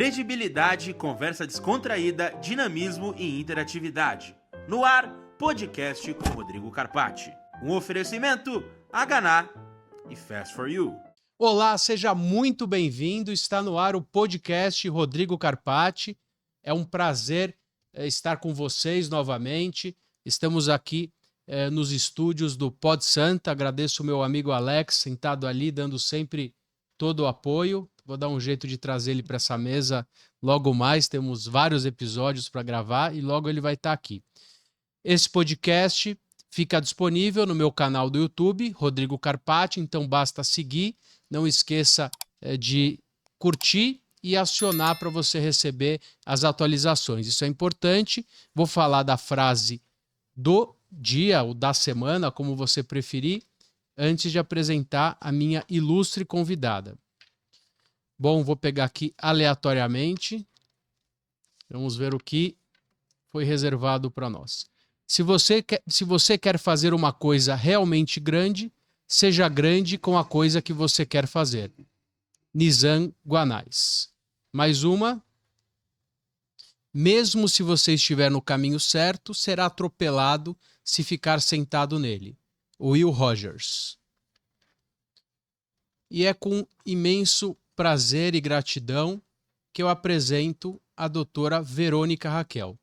Credibilidade, conversa descontraída, dinamismo e interatividade. No ar, podcast com Rodrigo Carpati. Um oferecimento, Haganá e Fast For You. Olá, seja muito bem-vindo. Está no ar o podcast Rodrigo Carpati. É um prazer estar com vocês novamente. Estamos aqui nos estúdios do Pod Santa. Agradeço o meu amigo Alex, sentado ali, dando sempre todo o apoio. Vou dar um jeito de trazer ele para essa mesa logo mais. Temos vários episódios para gravar e logo ele vai estar aqui. Esse podcast fica disponível no meu canal do YouTube, Rodrigo Carpati, então basta seguir. Não esqueça de curtir e acionar para você receber as atualizações. Isso é importante. Vou falar da frase do dia ou da semana, como você preferir, antes de apresentar a minha ilustre convidada. Bom, vou pegar aqui aleatoriamente. Vamos ver o que foi reservado para nós. Se você quer fazer uma coisa realmente grande, seja grande com a coisa que você quer fazer. Nizam Guanais. Mais uma. Mesmo se você estiver no caminho certo, será atropelado se ficar sentado nele. Will Rogers. E é com imenso prazer e gratidão que eu apresento a doutora Verônica Raquel,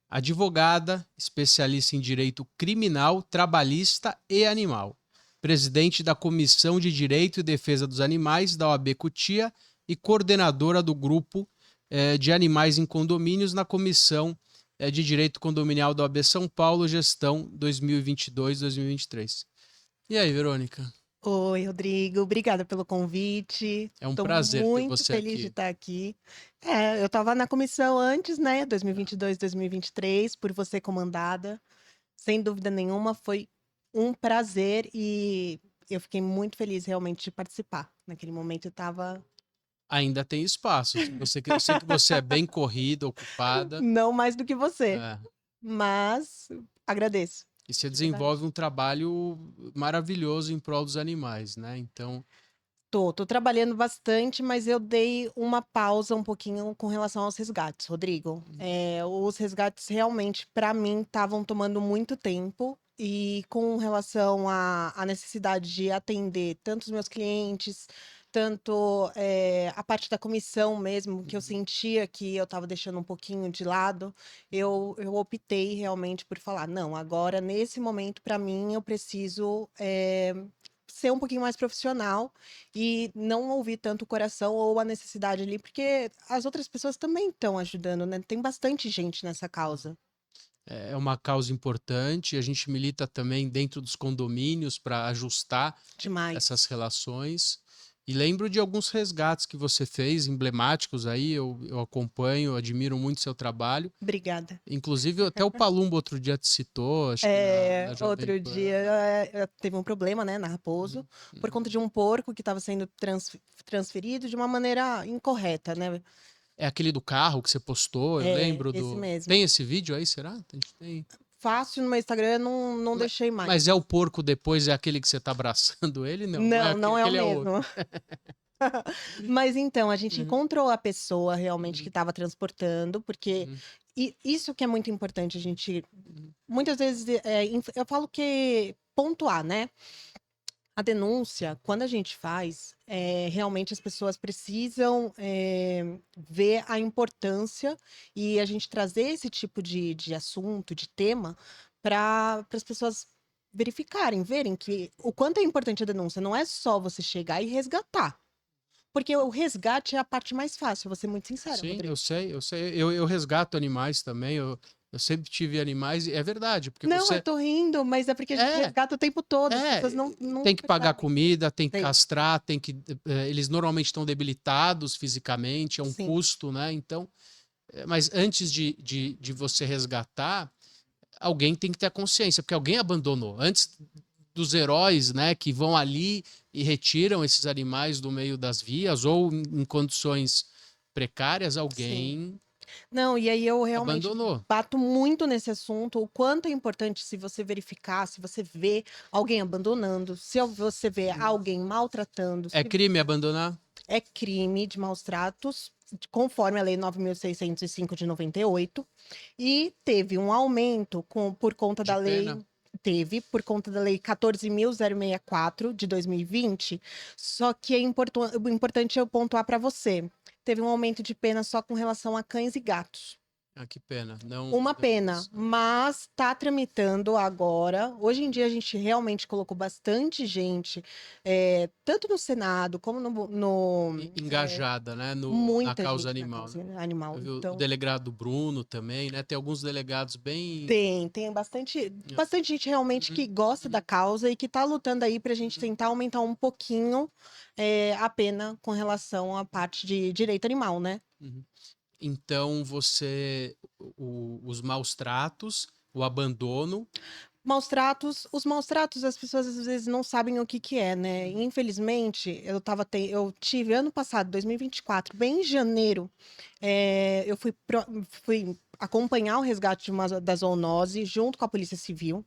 advogada, especialista em direito criminal, trabalhista e animal, presidente da Comissão de Direito e Defesa dos Animais da OAB Cotia e coordenadora do Grupo de Animais em Condomínios na Comissão de Direito Condominial da OAB São Paulo, gestão 2022-2023. E aí, Verônica? Oi, Rodrigo. Obrigada pelo convite. É um prazer ter você aqui. Muito feliz de estar aqui. Eu estava na comissão antes, né, 2022-2023, por você comandada. Sem dúvida nenhuma, foi um prazer e eu fiquei muito feliz realmente de participar. Naquele momento eu estava... Ainda tem espaço. Eu sei que você é bem corrida, ocupada. Não mais do que você, mas agradeço. E você desenvolve um trabalho maravilhoso em prol dos animais, né? Então... Tô trabalhando bastante, mas eu dei uma pausa um pouquinho com relação aos resgates, Rodrigo. Os resgates realmente, para mim, estavam tomando muito tempo. E com relação à necessidade de atender tanto os meus clientes, tanto a parte da comissão mesmo, que eu sentia que eu estava deixando um pouquinho de lado, eu optei realmente por falar, não, agora, nesse momento, para mim, eu preciso ser um pouquinho mais profissional e não ouvir tanto o coração ou a necessidade ali, porque as outras pessoas também estão ajudando, né? Tem bastante gente nessa causa. É uma causa importante, a gente milita também dentro dos condomínios para ajustar essas relações. E lembro de alguns resgates que você fez, emblemáticos aí, eu acompanho, admiro muito seu trabalho. Obrigada. Inclusive, até o Palumbo outro dia te citou. Acho que outro dia teve um problema, né, na Raposo, por conta de um porco que estava sendo transferido de uma maneira incorreta, né? É aquele do carro que você postou, eu lembro esse mesmo. Tem esse vídeo aí, será? Tem. Fácil no meu Instagram, não deixei mais. Mas é o porco depois, é aquele que você tá abraçando ele? Não, não é o mesmo. Mas então, a gente encontrou a pessoa realmente que estava transportando, porque isso que é muito importante, a gente... Muitas vezes, eu falo que pontuar, né? A denúncia, quando a gente faz, realmente as pessoas precisam ver a importância e a gente trazer esse tipo de assunto, de tema, para as pessoas verificarem, verem que o quanto é importante a denúncia. Não é só você chegar e resgatar. Porque o resgate é a parte mais fácil, vou ser muito sincera. Sim, Rodrigo. eu sei. Eu resgato animais também, eu sempre tive animais, e é verdade. Porque eu tô rindo, mas é porque a gente resgata o tempo todo. As pessoas não tem que pagar comida, tem que castrar, eles normalmente estão debilitados fisicamente, é um custo, né? Então, mas antes de você resgatar, alguém tem que ter a consciência, porque alguém abandonou. Antes dos heróis, né, que vão ali e retiram esses animais do meio das vias ou em condições precárias, alguém... Não, e aí eu realmente abandonou. Bato muito nesse assunto, o quanto é importante se você verificar, se você vê alguém abandonando, se você vê alguém maltratando. É crime abandonar? É crime de maus tratos. conforme a Lei 9.605 de 98, e teve um aumento por conta da De lei. pena? Teve, por conta da Lei 14.064 de 2020, só que o importante eu pontuar para você. Teve um aumento de pena só com relação a cães e gatos. Ah, que pena. Não, Uma pena, mas está tramitando agora. Hoje em dia a gente realmente colocou bastante gente, tanto no Senado como engajada, né, na muita causa gente na animal, né? causa animal. Eu vi o Então, delegado Bruno também, né? Tem alguns delegados bem. tem bastante gente realmente que gosta da causa e que está lutando aí para a gente tentar aumentar um pouquinho a pena com relação à parte de direito animal, né? Uhum. Então os maus tratos, o abandono. Os maus tratos, as pessoas às vezes não sabem o que que é, né? Infelizmente, eu tive ano passado, 2024, bem em janeiro, eu fui acompanhar o resgate da zoonose junto com a Polícia Civil,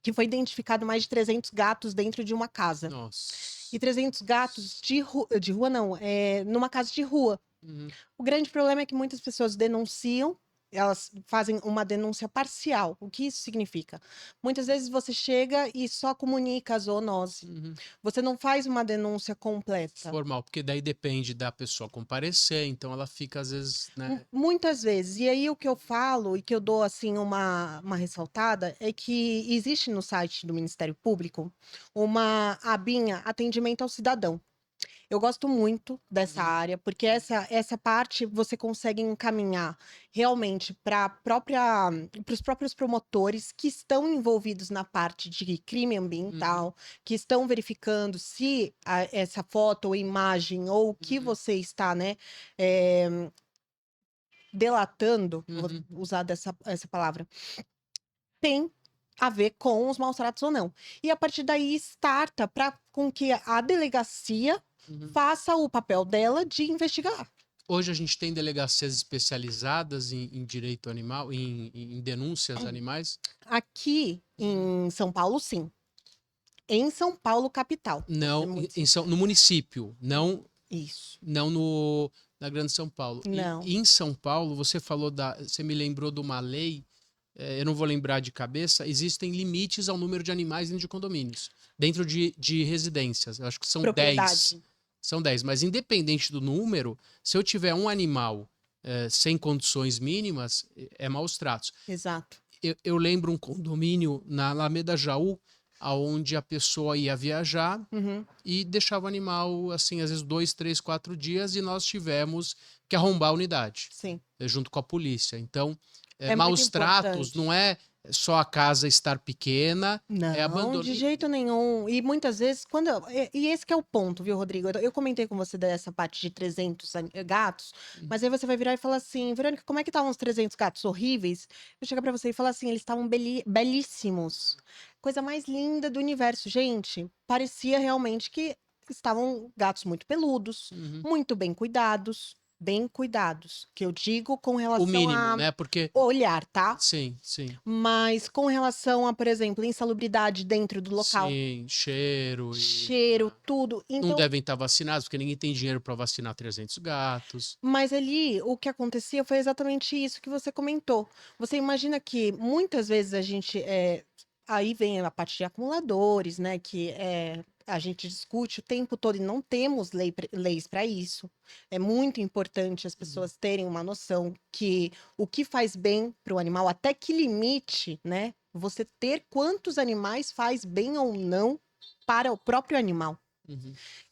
que foi identificado mais de 300 gatos dentro de uma casa. Nossa. E 300 gatos de rua não, numa casa de rua. Uhum. O grande problema é que muitas pessoas denunciam, elas fazem uma denúncia parcial. O que isso significa? Muitas vezes você chega e só comunica a zoonose. Uhum. Você não faz uma denúncia completa. Formal, porque daí depende da pessoa comparecer, então ela fica às vezes, né? Muitas vezes. E aí o que eu falo e que eu dou assim uma ressaltada é que existe no site do Ministério Público uma abinha atendimento ao cidadão. Eu gosto muito dessa área, porque essa parte você consegue encaminhar realmente para os próprios promotores que estão envolvidos na parte de crime ambiental, que estão verificando se essa foto ou imagem ou o que você está, né, delatando, vou usar essa palavra, tem a ver com os maus tratos ou não. E a partir daí starta para com que a delegacia faça o papel dela de investigar. Hoje a gente tem delegacias especializadas em direito animal, em denúncias animais? Aqui em São Paulo, sim. Em São Paulo, capital. Não, no município, não, Isso. não na Grande São Paulo. Não. E em São Paulo, você me lembrou de uma lei, eu não vou lembrar de cabeça, existem limites ao número de animais dentro de condomínios, dentro de residências. Eu acho que são 10. São 10, mas independente do número, se eu tiver um animal sem condições mínimas, é maus tratos. Exato. Eu lembro um condomínio na Alameda Jaú, onde a pessoa ia viajar e deixava o animal, assim, às vezes 2, 3, 4 dias, e nós tivemos que arrombar a unidade. Sim. Junto com a polícia. Então, É maus tratos não é só a casa estar pequena, é abandono. Não, de jeito nenhum. E muitas vezes, e esse que é o ponto, viu, Rodrigo? Eu comentei com você dessa parte de 300 gatos, mas aí você vai virar e falar assim, Verônica, como é que estavam os 300 gatos horríveis? Eu chego pra você e falo assim, eles estavam belíssimos. Coisa mais linda do universo. Gente, parecia realmente que estavam gatos muito peludos, muito bem cuidados. Bem cuidados, que eu digo com relação o mínimo, né? Porque olhar, tá? Sim, sim. Mas com relação a, por exemplo, insalubridade dentro do local. Sim, cheiro. Cheiro, tudo. Então, não devem estar vacinados, porque ninguém tem dinheiro para vacinar 300 gatos. Mas ali, o que acontecia foi exatamente isso que você comentou. Você imagina que muitas vezes a gente... aí vem a parte de acumuladores, né? Que a gente discute o tempo todo e não temos leis para isso. É muito importante as pessoas terem uma noção que o que faz bem para o animal, até que limite, né? Você ter quantos animais faz bem ou não para o próprio animal.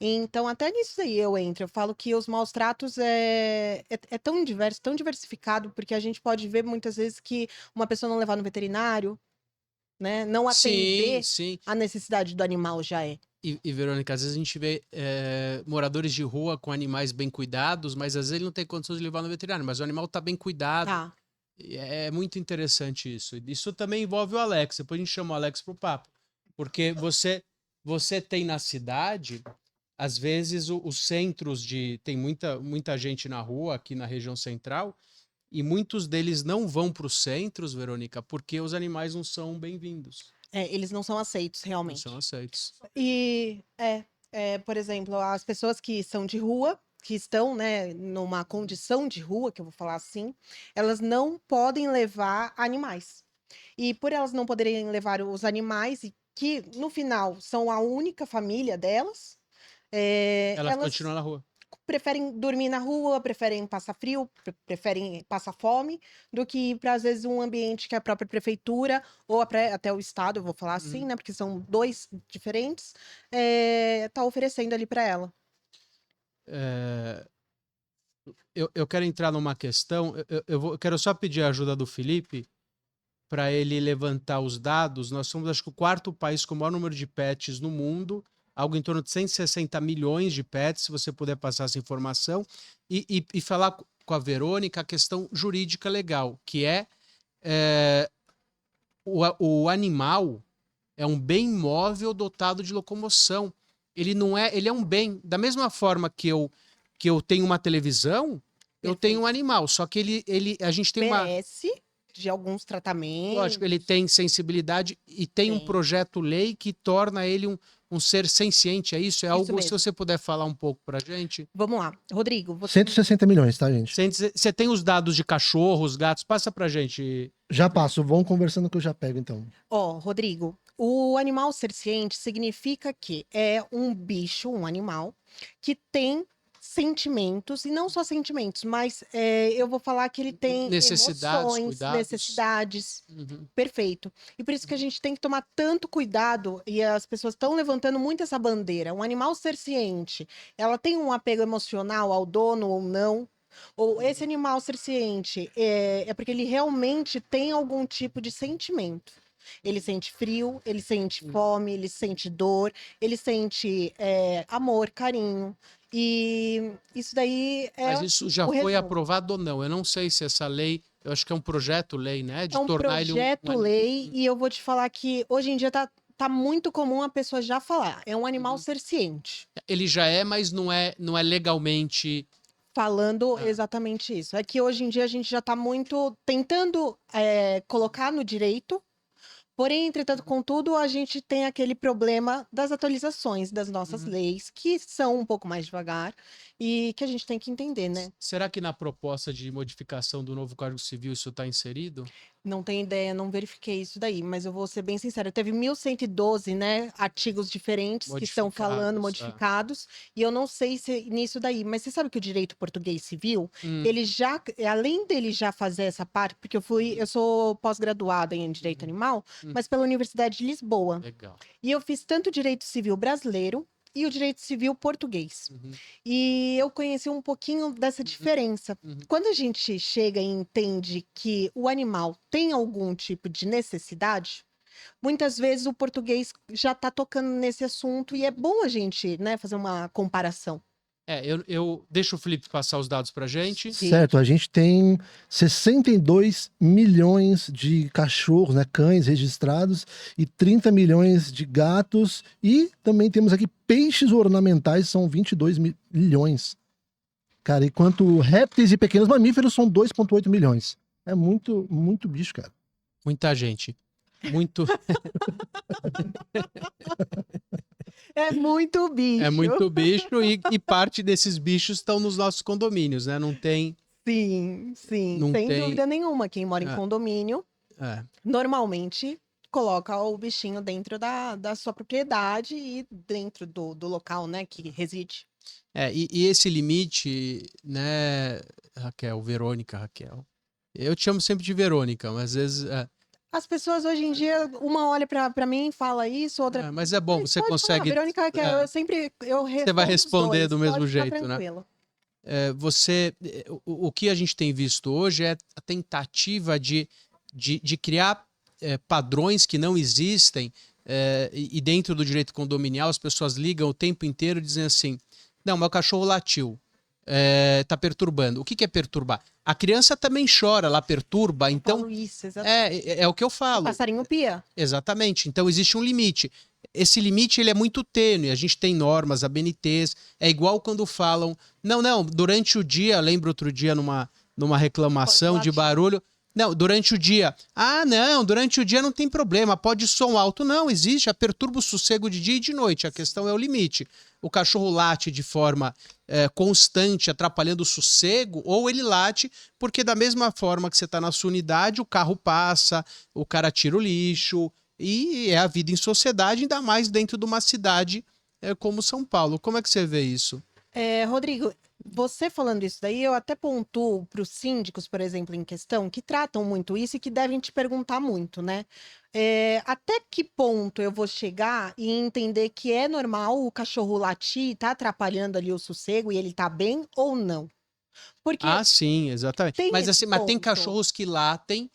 Então, até nisso aí eu entro. Eu falo que os maus tratos é tão diverso, tão diversificado, porque a gente pode ver muitas vezes que uma pessoa não levar no veterinário, né? Não atender a necessidade do animal já é. E, Verônica, às vezes a gente vê moradores de rua com animais bem cuidados, mas às vezes ele não tem condições de levar no veterinário, mas o animal está bem cuidado. Tá. É muito interessante isso. Isso também envolve o Alex. Depois a gente chama o Alex pro papo. Porque você tem na cidade, às vezes, os centros tem muita gente na rua, aqui na região central, e muitos deles não vão para os centros, Verônica, porque os animais não são bem-vindos. Eles não são aceitos, realmente. Não são aceitos. E, por exemplo, as pessoas que são de rua, que estão, né, numa condição de rua, que eu vou falar assim, elas não podem levar animais. E por elas não poderem levar os animais, e que no final são a única família delas, Ela elas continua na rua. preferem dormir na rua, preferem passar frio, preferem passar fome, do que ir para, às vezes, um ambiente que a própria prefeitura ou até o estado, eu vou falar assim, né? Porque são dois diferentes, tá oferecendo ali para ela. Eu quero entrar numa questão, eu quero só pedir a ajuda do Felipe para ele levantar os dados. Nós somos, acho que, o quarto país com o maior número de pets no mundo, algo em torno de 160 milhões de pets, se você puder passar essa informação, e falar com a Verônica a questão jurídica legal, que o animal é um bem móvel dotado de locomoção. Ele não é, ele é um bem. Da mesma forma que eu tenho uma televisão, eu tenho um animal, só que a gente tem merece de alguns tratamentos. Lógico, ele tem sensibilidade e tem um projeto-lei que torna ele um ser senciente, é isso? É algo, mesmo. Se você puder falar um pouco pra gente. Vamos lá. Rodrigo, 160 milhões, tá, gente? Você tem os dados de cachorros, gatos? Passa pra gente. Já passo, vão conversando que eu já pego, então. Rodrigo, o animal ser ciente significa que é um bicho, um animal, que tem sentimentos, e não só sentimentos, mas eu vou falar que ele tem necessidades, emoções, cuidados. Necessidades. Perfeito. E por isso que a gente tem que tomar tanto cuidado, e as pessoas estão levantando muito essa bandeira. Um animal ser ciente, ela tem um apego emocional ao dono ou não? Ou esse animal ser ciente é porque ele realmente tem algum tipo de sentimento. Ele sente frio, ele sente fome, ele sente dor, ele sente amor, carinho. E isso daí Mas isso já o foi resumo. aprovado ou não? Eu não sei se essa lei, eu acho que é um projeto-lei, né? De tornar ele projeto-lei, e eu vou te falar que hoje em dia tá muito comum a pessoa já falar. É um animal ser ciente. Ele já é, mas não é legalmente. Falando exatamente isso. É que hoje em dia a gente já está muito tentando colocar no direito, porém, entretanto, contudo, a gente tem aquele problema das atualizações das nossas leis, que são um pouco mais devagar e que a gente tem que entender, né? Será que na proposta de modificação do novo Código Civil isso está inserido? Não tenho ideia, não verifiquei isso daí, mas eu vou ser bem sincera. Teve 1.112, né, artigos diferentes que estão falando modificados, e eu não sei se nisso daí, mas você sabe que o direito português civil, ele já, além dele já fazer essa parte, porque eu sou pós-graduada em direito animal, mas pela Universidade de Lisboa. Legal. E eu fiz tanto direito civil brasileiro e o direito civil português. E eu conheci um pouquinho dessa diferença. Quando a gente chega e entende que o animal tem algum tipo de necessidade, muitas vezes o português já está tocando nesse assunto, e é bom a gente, né, fazer uma comparação. Eu deixo o Felipe passar os dados pra gente. Certo, a gente tem 62 milhões de cachorros, né, cães registrados, e 30 milhões de gatos, e também temos aqui peixes ornamentais, são 22 milhões. Cara, enquanto répteis e pequenos mamíferos são 2,8 milhões. É muito, muito bicho, cara. Muita gente. Muito. É muito bicho. É muito bicho, e parte desses bichos estão nos nossos condomínios, né? Não tem. Sim, Não sem tem... dúvida nenhuma. Quem mora em condomínio, normalmente coloca o bichinho dentro da sua propriedade e dentro do local, né, que reside. E esse limite, né, Verônica. Eu te chamo sempre de Verônica, mas às vezes. As pessoas hoje em dia, uma olha pra mim e fala isso, outra. Mas é bom, você consegue. Verônica, eu sempre. Você vai responder do mesmo pode jeito, ficar né? tranquilo. O que a gente tem visto hoje é a tentativa de criar padrões que não existem, e dentro do direito condominial as pessoas ligam o tempo inteiro dizendo assim: não, meu cachorro latiu, tá perturbando. O que é perturbar? A criança também chora, ela perturba, então... Falo isso, exatamente. É o que eu falo. O passarinho pia. Exatamente, então existe um limite. Esse limite ele é muito tênue, a gente tem normas, ABNTs, é igual quando falam... Não, durante o dia, lembro outro dia numa reclamação de barulho... Não, durante o dia. Ah, não, durante o dia não tem problema, pode som alto. Não, existe, perturba o sossego de dia e de noite. A questão é o limite. O cachorro late de forma constante, atrapalhando o sossego, ou ele late porque da mesma forma que você está na sua unidade, o carro passa, o cara tira o lixo, e é a vida em sociedade, ainda mais dentro de uma cidade como São Paulo. Como é que você vê isso? Rodrigo, você falando isso daí, eu até pontuo para os síndicos, por exemplo, em questão, que tratam muito isso e que devem te perguntar muito, né? Até que ponto eu vou chegar e entender que é normal o cachorro latir, tá atrapalhando ali o sossego e ele tá bem ou não? Porque Ah, sim, exatamente. tem Mas, esse assim, mas tem ponto. cachorros que latem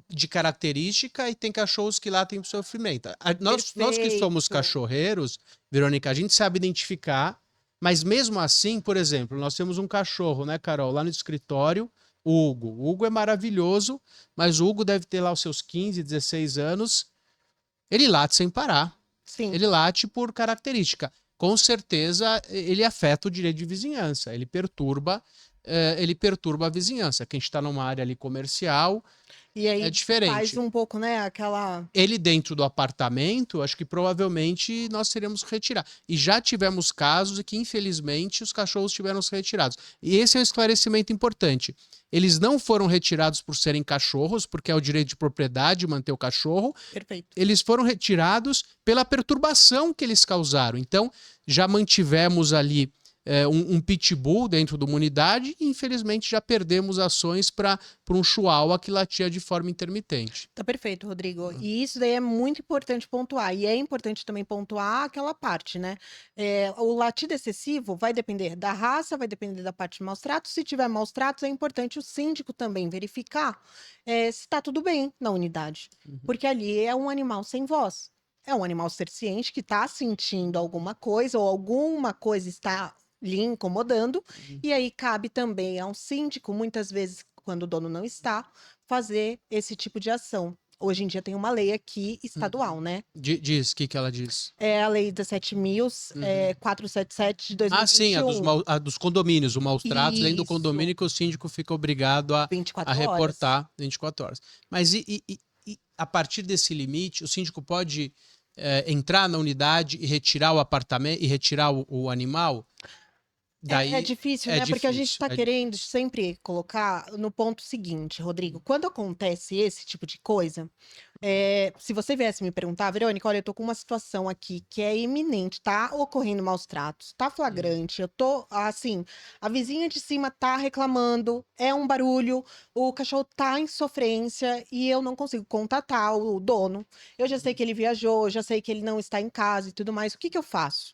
de característica e tem cachorros que latem por sofrimento. Nós que somos Perfeito. cachorreiros, Verônica, a gente sabe identificar, mas mesmo assim, por exemplo, nós temos um cachorro, né, Carol, lá no escritório, o Hugo. O Hugo é maravilhoso, mas o Hugo deve ter lá os seus 15, 16 anos. Ele late sem parar. Sim. Ele late por característica. Com certeza, ele afeta o direito de vizinhança. Ele perturba a vizinhança. Quem está numa área ali comercial E aí é diferente. faz um pouco, né, aquela... Ele dentro do apartamento, acho que provavelmente nós teríamos que retirar. E já tivemos casos em que, infelizmente, os cachorros tiveram que ser retirados. E esse é um esclarecimento importante. Eles não foram retirados por serem cachorros, porque é o direito de propriedade manter o cachorro. Perfeito. Eles foram retirados pela perturbação que eles causaram. Então, já mantivemos ali um pitbull dentro de uma unidade e, infelizmente, já perdemos ações para um chihuahua que latia de forma intermitente. Tá perfeito, Rodrigo. E isso daí é muito importante pontuar. E é importante também pontuar aquela parte, né? O latido excessivo vai depender da raça, vai depender da parte de maus tratos. Se tiver maus tratos, é importante o síndico também verificar se está tudo bem na unidade. Porque ali é um animal sem voz. É um animal cerciente que está sentindo alguma coisa ou alguma coisa está lhe incomodando. E aí cabe também a um síndico, muitas vezes, quando o dono não está, fazer esse tipo de ação. Hoje em dia tem uma lei aqui estadual, né? Diz, o que ela diz? É a lei 17.477 de 2021. Ah, sim, a dos condomínios, o maus tratos, além do Isso. condomínio que o síndico fica obrigado a 24 reportar 24 horas. Mas e a partir desse limite, o síndico pode entrar na unidade e retirar o apartamento e retirar o animal? Daí É difícil, né? Porque a gente difícil, está querendo sempre colocar no ponto seguinte, Rodrigo. Quando acontece esse tipo de coisa, se você viesse me perguntar, Verônica, olha, eu tô com uma situação aqui que é iminente, tá ocorrendo maus tratos, tá flagrante, eu tô, assim, a vizinha de cima tá reclamando, é um barulho, o cachorro tá em sofrência e eu não consigo contatar o dono. Eu já sei que ele viajou, já sei que ele não está em casa e tudo mais. O que que eu faço?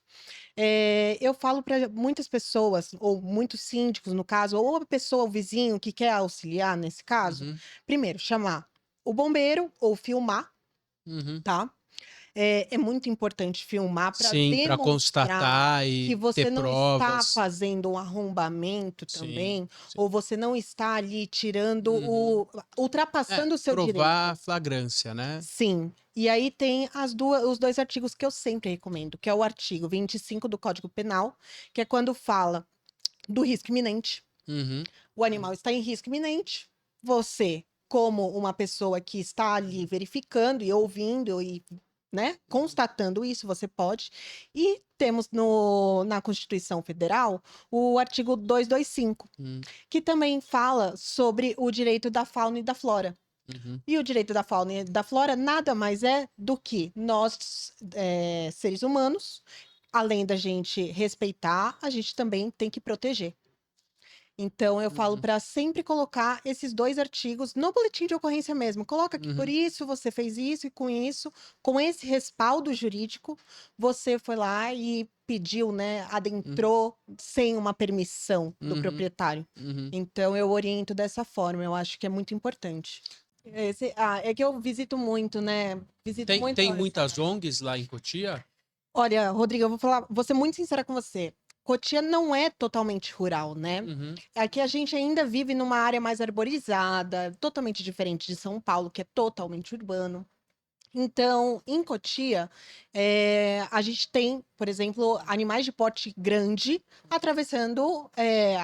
Eu falo para muitas pessoas, ou muitos síndicos, no caso, ou a pessoa, o vizinho que quer auxiliar nesse caso, primeiro, chamar o bombeiro ou filmar, tá? É muito importante filmar para sim, para demonstrar constatar que e você ter não está provas. fazendo um arrombamento Sim, também, sim. ou você não está ali tirando ultrapassando o seu provar direito. flagrância, né? Sim. E aí tem os dois artigos que eu sempre recomendo, que é o artigo 25 do Código Penal, que é quando fala do risco iminente. O animal está em risco iminente. Você, como uma pessoa que está ali verificando e ouvindo e, né, constatando isso, você pode. E temos na Constituição Federal o artigo 225, que também fala sobre o direito da fauna e da flora. E o direito da fauna e da flora nada mais é do que nós, seres humanos, além da gente respeitar, a gente também tem que proteger. Então, eu falo para sempre colocar esses dois artigos no boletim de ocorrência mesmo. Coloca que por isso você fez isso e com esse respaldo jurídico, você foi lá e pediu, né, adentrou sem uma permissão do proprietário. Então, eu oriento dessa forma, eu acho que é muito importante. É que eu visito muito, né? Visito muito. Tem muitas ONGs lá em Cotia? Olha, Rodrigo, vou ser muito sincera com você. Cotia não é totalmente rural, né? Aqui a gente ainda vive numa área mais arborizada, totalmente diferente de São Paulo, que é totalmente urbano. Então, em Cotia, a gente tem, por exemplo, animais de porte grande atravessando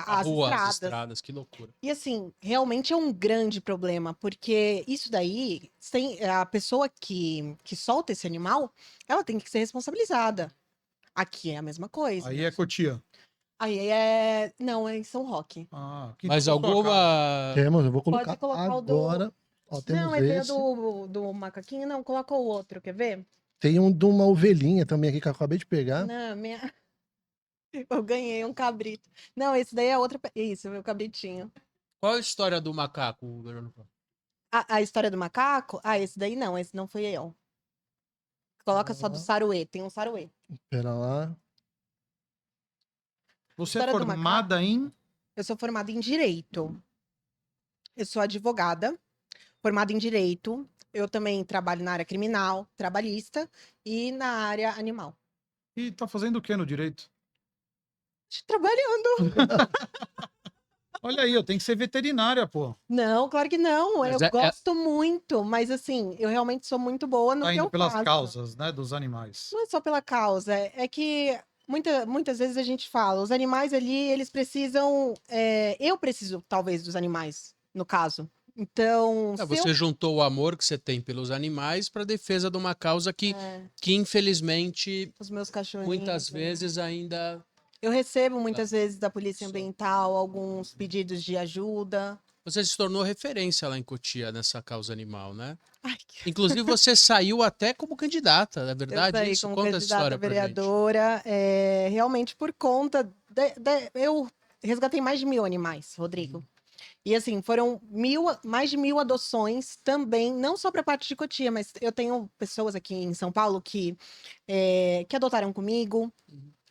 A as rua, as estradas. estradas, que loucura. E assim, realmente é um grande problema, porque isso daí, a pessoa que solta esse animal, ela tem que ser responsabilizada. Aqui é a mesma coisa. Aí é Cotia. Aí não, é em São Roque. Ah, aqui Mas então, sua casa. alguma... Temos, eu vou colocar, Pode colocar o do- agora. Ó, temos Não, esse é esse. do macaquinho, não, coloca o outro, quer ver? Tem um de uma ovelhinha também aqui que eu acabei de pegar. Não, eu ganhei um cabrito. Não, esse daí é outra. Isso, meu cabritinho. Qual a história do macaco, Verônica? A história do macaco? Ah, esse daí não, esse não fui eu. Coloca só do saruê, tem um saruê. Pera lá. Você é História do formada em... Eu sou formada em Direito. Eu sou advogada, formada em Direito. Eu também trabalho na área criminal, trabalhista e na área animal. E tá fazendo o que no direito? Trabalhando. Olha aí, eu tenho que ser veterinária, pô. Não, claro que não. Mas Eu gosto muito, mas assim, eu realmente sou muito boa no Tá que indo eu pelas faço. causas, né, dos animais. Não é só pela causa, é que muitas vezes a gente fala, os animais ali, eles precisam. Eu preciso, talvez, dos animais, no caso. Então, se Você juntou o amor que você tem pelos animais para defesa de uma causa que infelizmente, os meus cachorrinhos. muitas vezes ainda... Eu recebo muitas vezes da Polícia Ambiental alguns pedidos de ajuda. Você se tornou referência lá em Cotia nessa causa animal, né? Ai, Inclusive, você saiu até como candidata, é eu verdade saí isso? como Conta essa candidata história a pra gente. vereadora, realmente por conta. Eu resgatei mais de 1.000 animais, Rodrigo. E assim, foram mais de 1.000 adoções também, não só para a parte de Cotia, mas eu tenho pessoas aqui em São Paulo que adotaram comigo.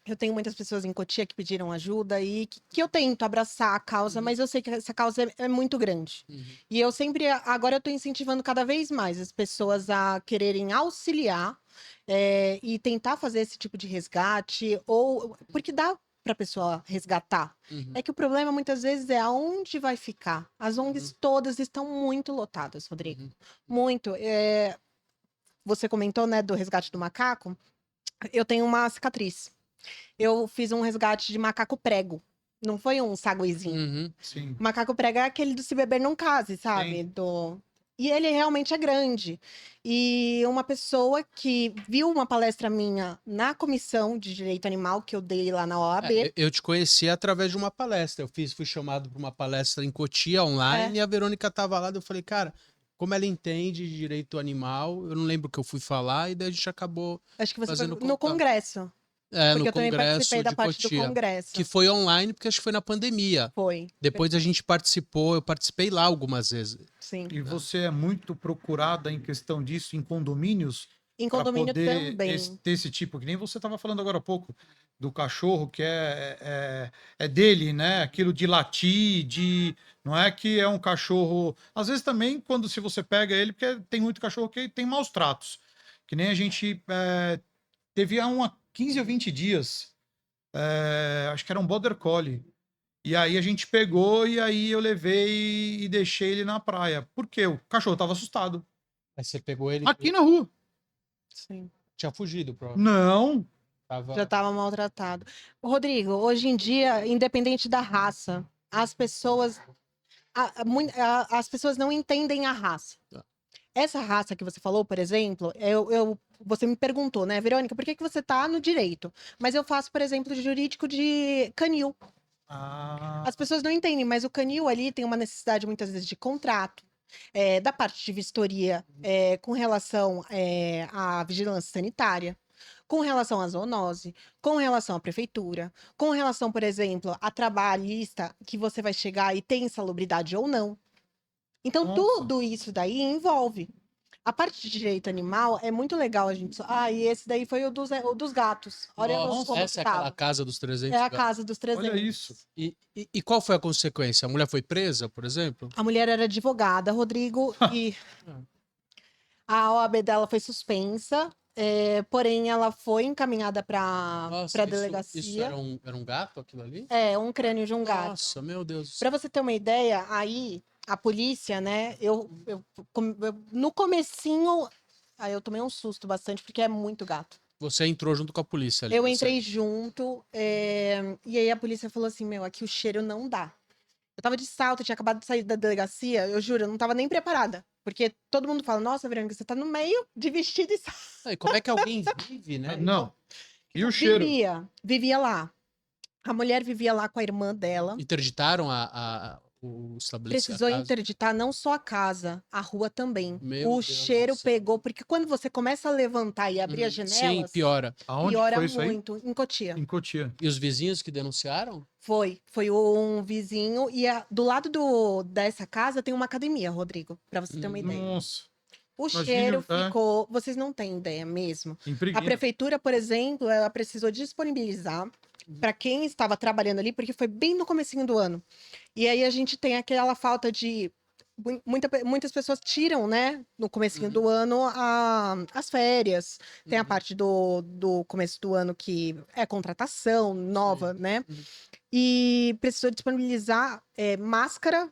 Eu tenho muitas pessoas em Cotia que pediram ajuda e que eu tento abraçar a causa, mas eu sei que essa causa é muito grande. E eu sempre, agora eu estou incentivando cada vez mais as pessoas a quererem auxiliar e tentar fazer esse tipo de resgate, porque dá para a pessoa resgatar. É que o problema muitas vezes é aonde vai ficar. As ONGs todas estão muito lotadas, Rodrigo. Muito. Você comentou, né, do resgate do macaco. Eu tenho uma cicatriz. Eu fiz um resgate de macaco prego. Não foi um saguizinho. Sim. Macaco prego é aquele do Se Beber Não Case, sabe? E ele realmente é grande. E uma pessoa que viu uma palestra minha na Comissão de Direito Animal, que eu dei lá na OAB. Eu te conheci através de uma palestra. Fui chamado para uma palestra em Cotia, online, e a Verônica estava lá. Eu falei, cara, como ela entende de direito animal, eu não lembro o que eu fui falar, e daí a gente acabou Acho que você foi fazendo no contato. congresso. No Porque eu também congresso participei da de parte Cotia, do congresso. que foi online, porque acho que foi na pandemia. Foi. Depois a gente participou, eu participei lá algumas vezes. Sim. E você é muito procurada em questão disso em condomínios? Em Para condomínio poder também. ter esse tipo, que nem você estava falando agora há pouco, do cachorro que é dele, né? Aquilo de latir, não é que é um cachorro. Às vezes também, se você pega ele, porque tem muito cachorro que tem maus tratos. Que nem a gente teve há 15 ou 20 dias, acho que era um Border Collie. E aí a gente pegou e aí eu levei e deixei ele na praia. Por quê? O cachorro estava assustado. Aí você pegou ele. Aqui na rua. Sim. Tinha fugido, provavelmente. Não. Já estava maltratado. Rodrigo, hoje em dia, independente da raça, as pessoas não entendem a raça. Essa raça que você falou, por exemplo, você me perguntou, né, Verônica, por que você está no direito? Mas eu faço, por exemplo, jurídico de canil. As pessoas não entendem, mas o canil ali tem uma necessidade muitas vezes de contrato, da parte de vistoria, com relação à vigilância sanitária, com relação à zoonose, com relação à prefeitura, com relação, por exemplo, a trabalhista que você vai chegar e tem insalubridade ou não. Então, Nossa. tudo isso daí envolve. A parte de direito animal é muito legal a gente. E esse daí foi o dos gatos. Olha Nossa, como essa é aquela casa dos 300 É a gatos. casa dos 300. Olha isso. E qual foi a consequência? A mulher foi presa, por exemplo? A mulher era advogada, Rodrigo, e a OAB dela foi suspensa, porém ela foi encaminhada para a delegacia. Isso era um gato, aquilo ali? Um crânio de um gato. Nossa, meu Deus. Para você ter uma ideia, aí a polícia, né, no comecinho Aí eu tomei um susto bastante, porque é muito gato. Você entrou junto com a polícia ali. Eu entrei junto, e aí a polícia falou assim, meu, aqui o cheiro não dá. Eu tava de salto, eu tinha acabado de sair da delegacia, eu juro, eu não tava nem preparada. Porque todo mundo fala, nossa, Verônica, você tá no meio de vestido e salto. E como é que alguém vive, né? Não. E o cheiro? Vivia lá. A mulher vivia lá com a irmã dela. Interditaram o estabelecimento. Precisou interditar não só a casa, a rua também. Meu O Deus cheiro do céu. pegou, porque quando você começa a levantar e abrir as Sim, janelas, piora. Aonde piora foi isso aí? muito. Em Cotia. Em Cotia. E os vizinhos que denunciaram? Foi um vizinho. E do lado dessa casa tem uma academia, Rodrigo, pra você ter uma ideia. Nossa. O imagina, cheiro é. ficou. Vocês não têm ideia mesmo. A Impregnado. prefeitura, por exemplo, ela precisou disponibilizar para quem estava trabalhando ali, porque foi bem no comecinho do ano. E aí a gente tem aquela falta de muitas pessoas tiram, né, no comecinho do ano as férias. Tem a parte do começo do ano que é contratação nova, né? E precisou disponibilizar máscara,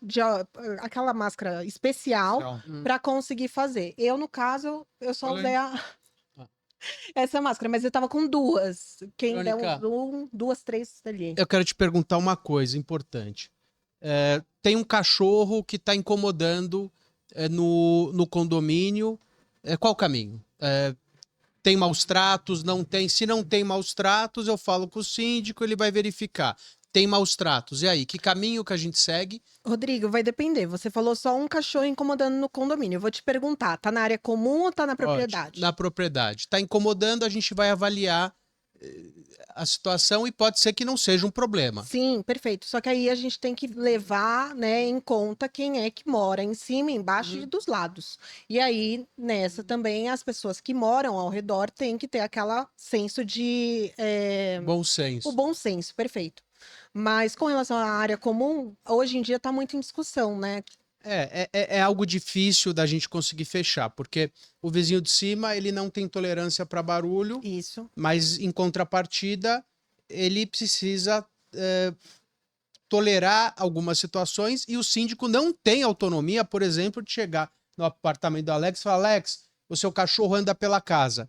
aquela máscara especial para conseguir fazer. Eu, no caso, eu só Olha usei essa máscara, mas eu tava com duas. Quem der Verônica, duas, três ali. Eu quero te perguntar uma coisa importante. Tem um cachorro que está incomodando no condomínio. Qual o caminho? Tem maus tratos? Não tem? Se não tem maus tratos, eu falo com o síndico, ele vai verificar. Tem maus tratos. E aí, que caminho que a gente segue? Rodrigo, vai depender. Você falou só um cachorro incomodando no condomínio. Eu vou te perguntar, tá na área comum ou tá na propriedade? Ótimo, na propriedade. Está incomodando, a gente vai avaliar a situação e pode ser que não seja um problema. Sim, perfeito. Só que aí a gente tem que levar, né, em conta quem é que mora em cima, embaixo e dos lados. E aí, nessa também, as pessoas que moram ao redor têm que ter aquela senso de... Bom senso. O bom senso, perfeito. Mas com relação à área comum, hoje em dia está muito em discussão, né? É algo difícil da gente conseguir fechar, porque o vizinho de cima, ele não tem tolerância para barulho, Isso. mas em contrapartida, ele precisa tolerar algumas situações e o síndico não tem autonomia, por exemplo, de chegar no apartamento do Alex e falar, Alex, o seu cachorro anda pela casa.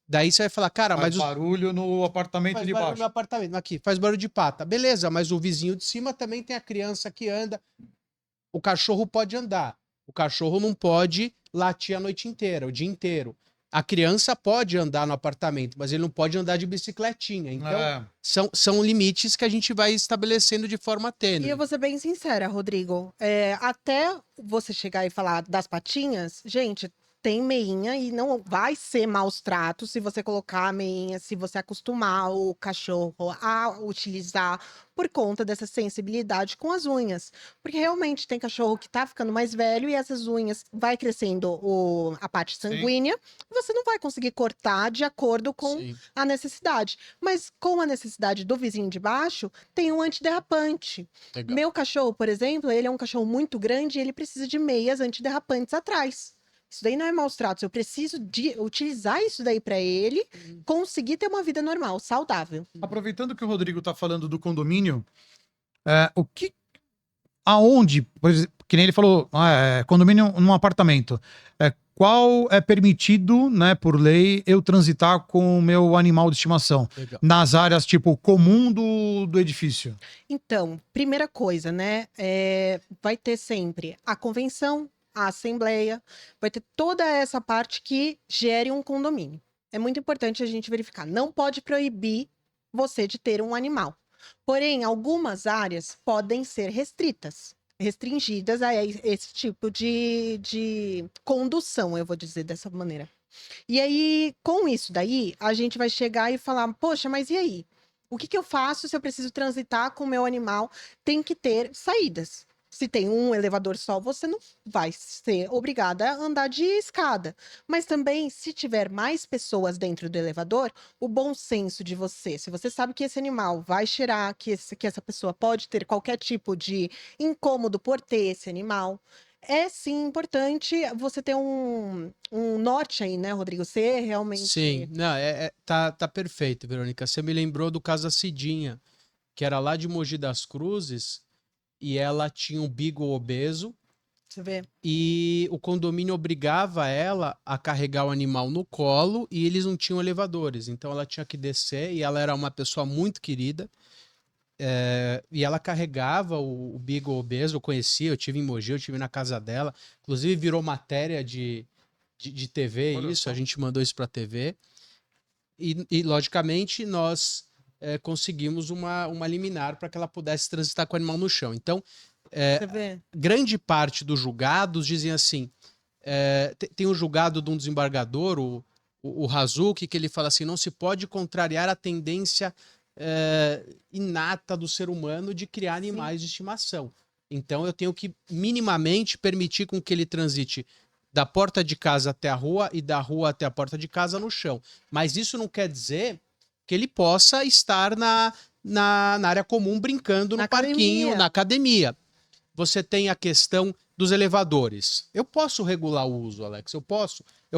Daí você vai falar, cara, Faz mas barulho no apartamento faz de barulho baixo. no apartamento, aqui, faz barulho de pata. Beleza, mas o vizinho de cima também tem a criança que anda. O cachorro pode andar. O cachorro não pode latir a noite inteira, o dia inteiro. A criança pode andar no apartamento, mas ele não pode andar de bicicletinha. Então, são limites que a gente vai estabelecendo de forma tênue. E eu vou ser bem sincera, Rodrigo. Até você chegar e falar das patinhas, gente, tem meinha e não vai ser maus tratos se você colocar a meinha, se você acostumar o cachorro a utilizar por conta dessa sensibilidade com as unhas. Porque realmente tem cachorro que tá ficando mais velho e essas unhas vai crescendo a parte sanguínea, e você não vai conseguir cortar de acordo com a necessidade. Mas com a necessidade do vizinho de baixo, tem um antiderrapante. Legal. Meu cachorro, por exemplo, ele é um cachorro muito grande e ele precisa de meias antiderrapantes atrás. Isso daí não é maus tratos. Eu preciso de utilizar isso daí para ele conseguir ter uma vida normal, saudável. Aproveitando que o Rodrigo tá falando do condomínio, aonde, por exemplo, que nem ele falou, condomínio num apartamento, qual é permitido, né, por lei, eu transitar com o meu animal de estimação? Legal. Nas áreas, tipo, comum do edifício. Então, primeira coisa, né, vai ter sempre a convenção, a assembleia, vai ter toda essa parte que gere um condomínio. É muito importante a gente verificar. Não pode proibir você de ter um animal. Porém, algumas áreas podem ser restringidas a esse tipo de condução, eu vou dizer dessa maneira. E aí, com isso daí, a gente vai chegar e falar, poxa, mas e aí? O que eu faço se eu preciso transitar com o meu animal? Tem que ter saídas. Se tem um elevador só, você não vai ser obrigada a andar de escada. Mas também, se tiver mais pessoas dentro do elevador, o bom senso de você, se você sabe que esse animal vai cheirar, que essa pessoa pode ter qualquer tipo de incômodo por ter esse animal, é sim importante você ter um norte aí, né, Rodrigo? Você realmente... Sim, não, tá perfeito, Verônica. Você me lembrou do caso da Cidinha, que era lá de Mogi das Cruzes, e ela tinha um beagle obeso, Você vê? E o condomínio obrigava ela a carregar o animal no colo e eles não tinham elevadores. Então ela tinha que descer e ela era uma pessoa muito querida. E ela carregava o Beagle obeso, eu conhecia, eu tive em Mogi, eu tive na casa dela. Inclusive virou matéria de TV Olha isso, só. a gente mandou isso pra TV. E logicamente, nós conseguimos uma liminar para que ela pudesse transitar com o animal no chão. Então, Você vê? grande parte dos julgados dizem assim, tem o julgado de um desembargador, o Hazuki, que ele fala assim, não se pode contrariar a tendência inata do ser humano de criar animais de estimação. Então eu tenho que minimamente permitir com que ele transite da porta de casa até a rua e da rua até a porta de casa no chão. Mas isso não quer dizer que ele possa estar na área comum brincando no Na parquinho, academia. na academia. Você tem a questão dos elevadores. Eu posso regular o uso, Alex. Eu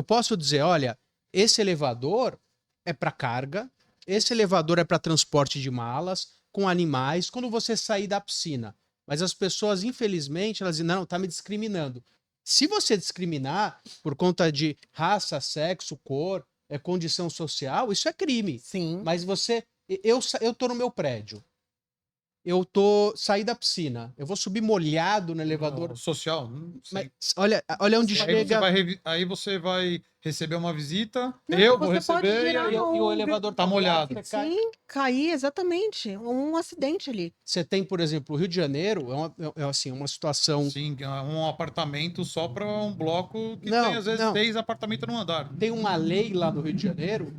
posso dizer, olha, esse elevador é para carga, esse elevador é para transporte de malas, com animais, quando você sair da piscina. Mas as pessoas, infelizmente, elas dizem, não, tá me discriminando. Se você discriminar por conta de raça, sexo, cor, condição social, isso é crime. Sim. Mas eu tô no meu prédio. Saí da piscina. Eu vou subir molhado no elevador. No social, não sei. Mas olha onde chega. Aí você vai receber uma visita, Não, eu vou você pode receber gerar E o elevador tá molhado. você cai. Sim, cair, exatamente. Um acidente ali. Você tem, por exemplo, o Rio de Janeiro, assim, uma situação. Sim, um apartamento só para um bloco que Não, tem, às vezes, não. 6 apartamentos num andar. Tem uma lei lá no Rio de Janeiro,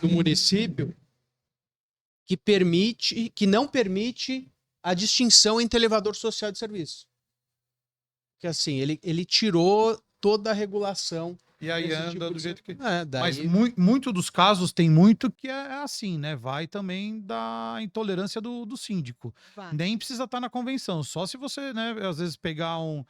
do município, que não permite a distinção entre elevador social e de serviço. Que assim, ele tirou toda a regulação. E aí desse anda tipo do de jeito que. daí... Mas muito dos casos tem muito que é assim, né? Vai também da intolerância do síndico. Vai. Nem precisa estar na convenção. Só se você, né, às vezes pegar um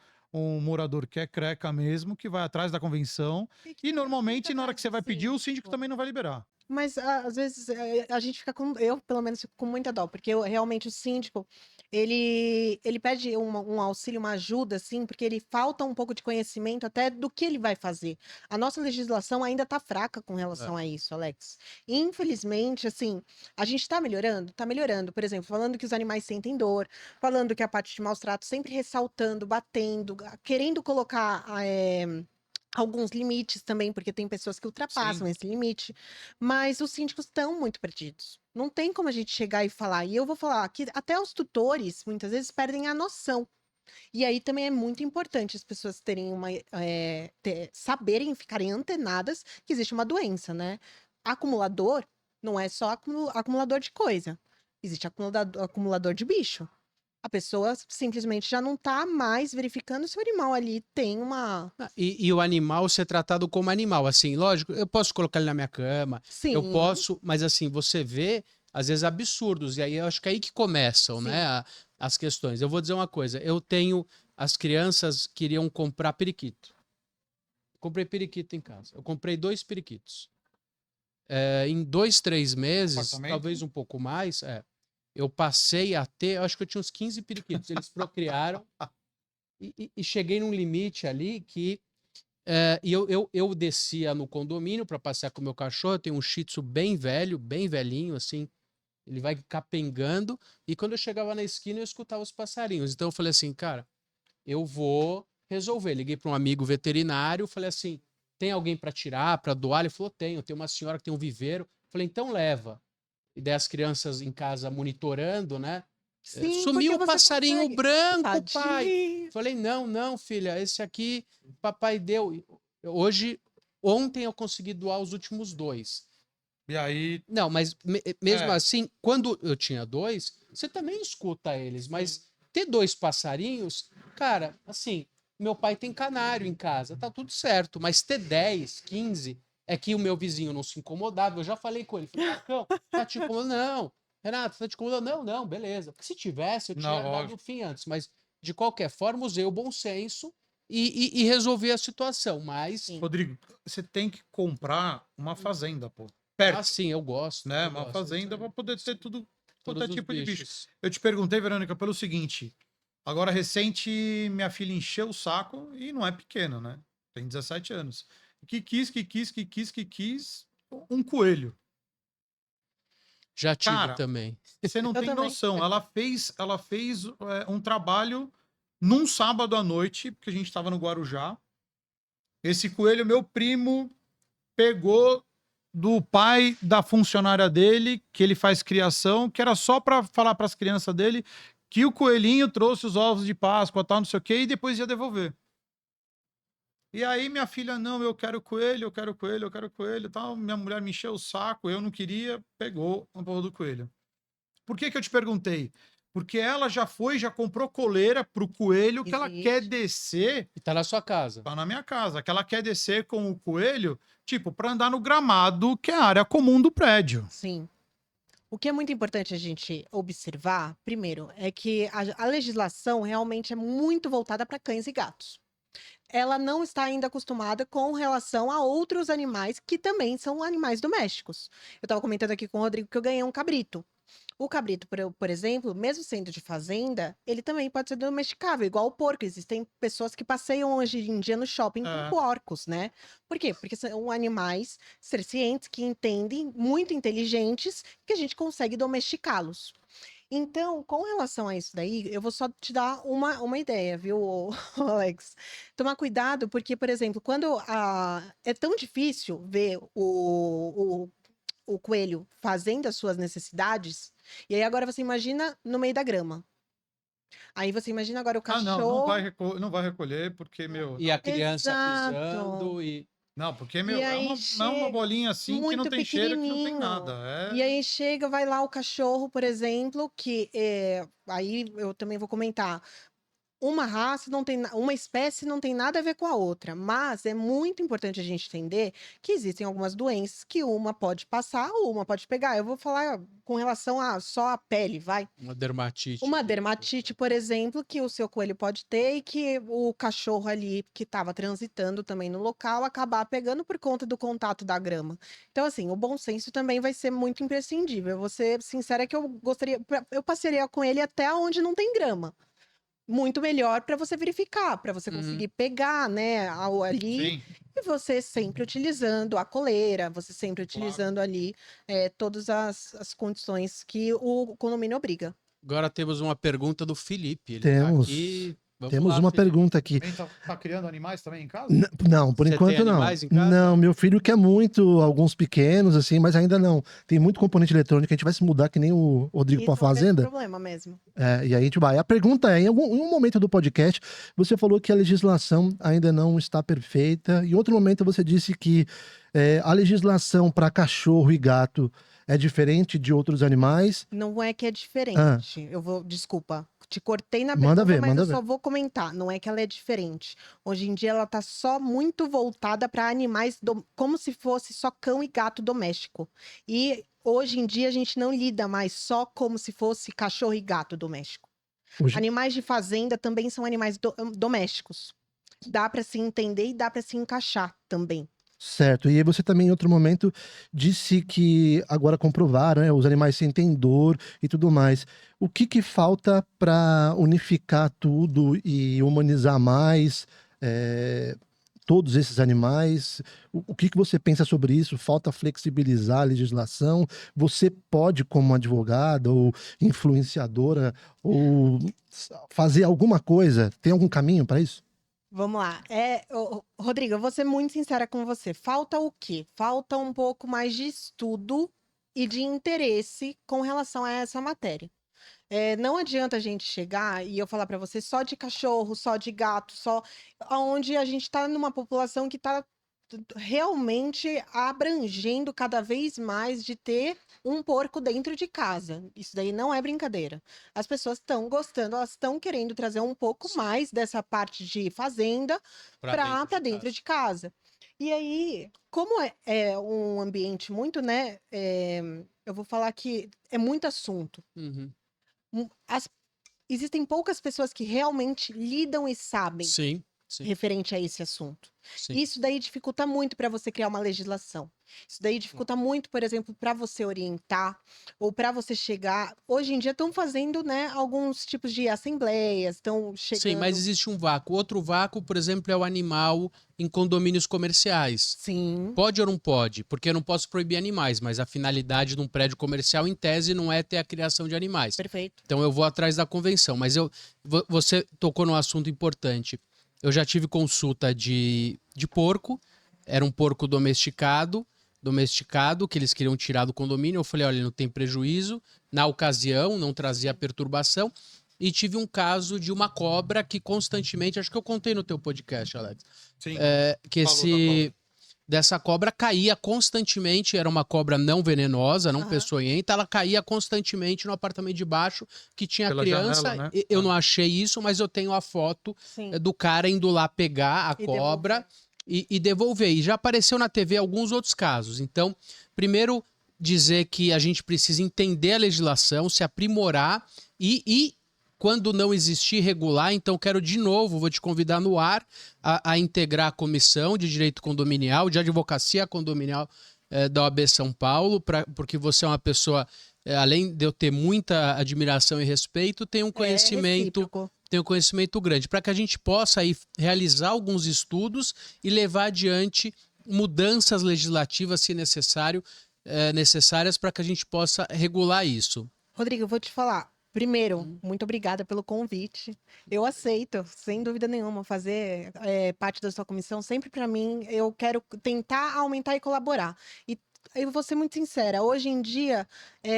morador que é creca mesmo, que vai atrás da convenção. E normalmente, na hora que você vai pedir, o síndico também não vai liberar. Mas às vezes a gente fica com, eu pelo menos fico com muita dó, porque realmente o síndico, ele pede um auxílio, uma ajuda, assim, porque ele falta um pouco de conhecimento até do que ele vai fazer. A nossa legislação ainda tá fraca com relação a isso, Alex. Infelizmente, assim, a gente tá melhorando? Tá melhorando. Por exemplo, falando que os animais sentem dor, falando que a parte de maus tratos sempre ressaltando, batendo, querendo colocar alguns limites também, porque tem pessoas que ultrapassam esse limite, mas os síndicos estão muito perdidos. Não tem como a gente chegar e falar. E eu vou falar que até os tutores, muitas vezes, perdem a noção. E aí também é muito importante as pessoas terem saberem, ficarem antenadas que existe uma doença, né? Acumulador não é só acumulador de coisa. Existe acumulador de bicho. A pessoa simplesmente já não tá mais verificando se o animal ali tem uma... E o animal ser tratado como animal, assim, lógico, eu posso colocar ele na minha cama, Sim. eu posso, mas assim, você vê, às vezes, absurdos, e aí eu acho que é aí que começam, Sim. né, as questões. Eu vou dizer uma coisa, as crianças queriam comprar periquito. Comprei periquito em casa. Eu comprei 2 periquitos. Em 2, 3 meses, Apartamento? talvez um pouco mais, eu passei a ter, eu acho que eu tinha uns 15 periquitos. Eles procriaram e cheguei num limite ali que eu descia no condomínio para passear com o meu cachorro. Eu tenho um Shih Tzu bem velho, bem velhinho, assim. Ele vai capengando. E quando eu chegava na esquina, eu escutava os passarinhos. Então eu falei assim, cara, eu vou resolver. Liguei para um amigo veterinário, falei assim, tem alguém para tirar, para doar? Ele falou, tenho. Tem uma senhora que tem um viveiro. Falei, então leva. E daí as crianças em casa monitorando, né? Sim, Sumiu porque o você passarinho consegue. branco, pai. Tadinho. Falei, não, filha, esse aqui papai deu. Ontem eu consegui doar os últimos 2. E aí. Não, mas mesmo assim, quando eu tinha 2, você também escuta eles, mas ter 2 passarinhos, cara, assim, meu pai tem canário em casa, tá tudo certo, mas ter 10, 15, é que o meu vizinho não se incomodava, eu já falei com ele, falei, Marcão, tá te incomodando? Não, Renato, tá te incomodando? Não, beleza. Porque se tivesse, eu tinha dado o fim antes, mas de qualquer forma, usei o bom senso e resolvi a situação, mas... Rodrigo, você tem que comprar uma fazenda, pô. Perto. Ah, sim, eu gosto. Né? Eu Uma gosto, fazenda para poder ter tudo, todos qualquer os tipo de bicho. bichos. Eu te perguntei, Verônica, pelo seguinte: Agora, recente, minha filha encheu o saco e não é pequeno, né? Tem 17 anos. Que quis um coelho. Já tive Cara, também. você não Eu tem também. noção. Ela fez um trabalho num sábado à noite, porque a gente estava no Guarujá. Esse coelho, meu primo pegou do pai da funcionária dele, que ele faz criação, que era só para falar para as crianças dele que o coelhinho trouxe os ovos de Páscoa, tal, não sei o quê, e depois ia devolver. E aí minha filha, não, eu quero coelho, eu quero coelho, eu quero coelho, tal. Minha mulher me encheu o saco, eu não queria, pegou a porra do coelho. Por que que eu te perguntei? Porque ela já comprou coleira pro coelho que ela quer Existe. descer, E tá na sua casa. tá na minha casa, que ela quer descer com o coelho, tipo, para andar no gramado, que é a área comum do prédio. Sim. O que é muito importante a gente observar, primeiro, é que a legislação realmente é muito voltada para cães e gatos. Ela não está ainda acostumada com relação a outros animais que também são animais domésticos. Eu estava comentando aqui com o Rodrigo que eu ganhei um cabrito. O cabrito, por exemplo, mesmo sendo de fazenda, ele também pode ser domesticável, igual o porco. Existem pessoas que passeiam hoje em dia no shopping com É. porcos, né? Por quê? Porque são animais cercientes que entendem, muito inteligentes, que a gente consegue domesticá-los. Então, com relação a isso daí, eu vou só te dar uma ideia, viu, Alex? Tomar cuidado, porque, por exemplo, quando é tão difícil ver o coelho fazendo as suas necessidades, e aí agora você imagina no meio da grama. Aí você imagina agora o Ah, não, cachorro. não vai recolher, porque, meu. E a criança Exato. pisando e. Não, porque, E meu, é aí uma bolinha assim que não muito tem cheiro, que não tem pequenininho. nada. E É. aí chega, vai lá o cachorro, por exemplo, aí eu também vou comentar. Uma raça não tem, uma espécie não tem nada a ver com a outra, mas é muito importante a gente entender que existem algumas doenças que uma pode passar ou uma pode pegar. Eu vou falar com relação a só a pele, vai. Uma dermatite. Uma dermatite, por exemplo, que o seu coelho pode ter e que o cachorro ali que estava transitando também no local acabar pegando por conta do contato da grama. Então, assim, o bom senso também vai ser muito imprescindível. Eu vou ser sincera que eu passearia com ele até onde não tem grama. Muito melhor para você verificar, para você conseguir pegar, né, ali, Sim. e você sempre utilizando a coleira, você sempre utilizando ali todas as condições que o condomínio obriga. Agora temos uma pergunta do Felipe. Ele Temos. tá aqui. Vamos Temos lá, uma Felipe. pergunta aqui. Também tá criando animais também em casa? Não, por Você enquanto tem não. animais em casa? Não, meu filho quer muito alguns pequenos, assim, mas ainda não. Tem muito componente eletrônico, a gente vai se mudar que nem o Rodrigo para a Isso é um grande fazenda. problema mesmo. E aí a gente vai. A pergunta é, em um momento do podcast, você falou que a legislação ainda não está perfeita. Em outro momento você disse que a legislação para cachorro e gato é diferente de outros animais. Não é que é diferente. Desculpa, te cortei na Manda pergunta, ver, mas manda eu ver. só vou comentar. Não é que ela é diferente. Hoje em dia ela tá só muito voltada para animais como se fosse só cão e gato doméstico. E hoje em dia a gente não lida mais só como se fosse cachorro e gato doméstico. Hoje- Animais de fazenda também são animais domésticos. Dá para se entender e dá para se encaixar também. Certo. E aí você também, em outro momento, disse que agora comprovaram, né, os animais sentem dor e tudo mais. O que falta para unificar tudo e humanizar mais todos esses animais? O que você pensa sobre isso? Falta flexibilizar a legislação? Você pode, como advogada ou influenciadora, ou fazer alguma coisa? Tem algum caminho para isso? Vamos lá. Rodrigo, eu vou ser muito sincera com você. Falta o quê? Falta um pouco mais de estudo e de interesse com relação a essa matéria. Não adianta a gente chegar e eu falar para você só de cachorro, só de gato, só onde a gente está numa população que está realmente abrangendo cada vez mais de ter um porco dentro de casa. Isso daí não é brincadeira. As pessoas estão gostando, elas estão querendo trazer um pouco mais dessa parte de fazenda para dentro de casa. E aí, como é um ambiente muito, né? Eu vou falar que é muito assunto. Uhum. Existem poucas pessoas que realmente lidam e sabem. Sim. Sim. referente a esse assunto. Sim. Isso daí dificulta muito para você criar uma legislação. Isso daí dificulta muito, por exemplo, para você orientar ou para você chegar. Hoje em dia estão fazendo, né, alguns tipos de assembleias, estão chegando. Sim, mas existe um vácuo. Outro vácuo, por exemplo, é o animal em condomínios comerciais. Sim, Pode ou não pode? Porque eu não posso proibir animais, mas a finalidade de um prédio comercial, em tese, não é ter a criação de animais. perfeito. Então eu vou atrás da convenção. Mas você tocou num assunto importante. Eu já tive consulta de porco, era um porco domesticado, que eles queriam tirar do condomínio. Eu falei, olha, não tem prejuízo. Na ocasião, não trazia perturbação. E tive um caso de uma cobra que constantemente, acho que eu contei no teu podcast, Alex, Sim. que Falou da cobra. dessa cobra caía constantemente, era uma cobra não venenosa, não Aham. peçonhenta, ela caía constantemente no apartamento de baixo que tinha Pela criança. janela, né? Eu Ah. não achei isso, mas eu tenho a foto Sim. do cara indo lá pegar a E cobra e devolver. E já apareceu na TV alguns outros casos. Então, primeiro, dizer que a gente precisa entender a legislação, se aprimorar e quando não existir, regular. Então, quero de novo, vou te convidar no ar a integrar a Comissão de Direito Condominial, de Advocacia Condominial da OAB São Paulo, porque você é uma pessoa, além de eu ter muita admiração e respeito, tem um conhecimento... recíproco. tem um conhecimento grande, para que a gente possa aí realizar alguns estudos e levar adiante mudanças legislativas, se necessário, necessárias para que a gente possa regular isso. Rodrigo, eu vou te falar. Primeiro, muito obrigada pelo convite. Eu aceito, sem dúvida nenhuma, fazer parte da sua comissão. Sempre para mim, eu quero tentar aumentar e colaborar. E eu vou ser muito sincera, hoje em dia,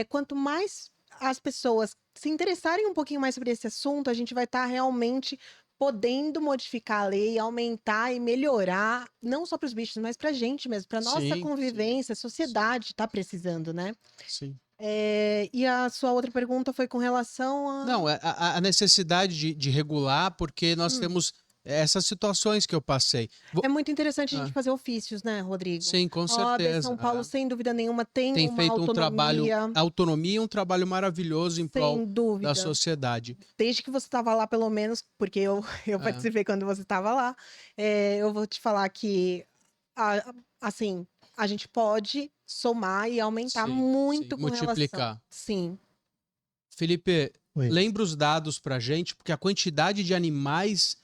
quanto mais as pessoas se interessarem um pouquinho mais sobre esse assunto, a gente vai estar realmente podendo modificar a lei, aumentar e melhorar, não só para os bichos, mas para a gente mesmo, para nossa Sim, convivência, a sociedade está precisando, né? Sim. E a sua outra pergunta foi com relação a... Não, a necessidade de regular, porque nós temos essas situações que eu passei. É muito interessante a gente Ah. fazer ofícios, né, Rodrigo? Sim, com A OAB certeza. São Paulo, sem dúvida nenhuma, tem Tem uma feito um trabalho, autonomia, autonomia, um trabalho maravilhoso em prol sem dúvida. da sociedade. Desde que você estava lá, pelo menos, porque eu participei quando você estava lá, eu vou te falar que, assim, a gente pode somar e aumentar Sim, muito sim, com multiplicar. relação... Sim, Felipe, Oi. lembra os dados pra gente, porque a quantidade de animais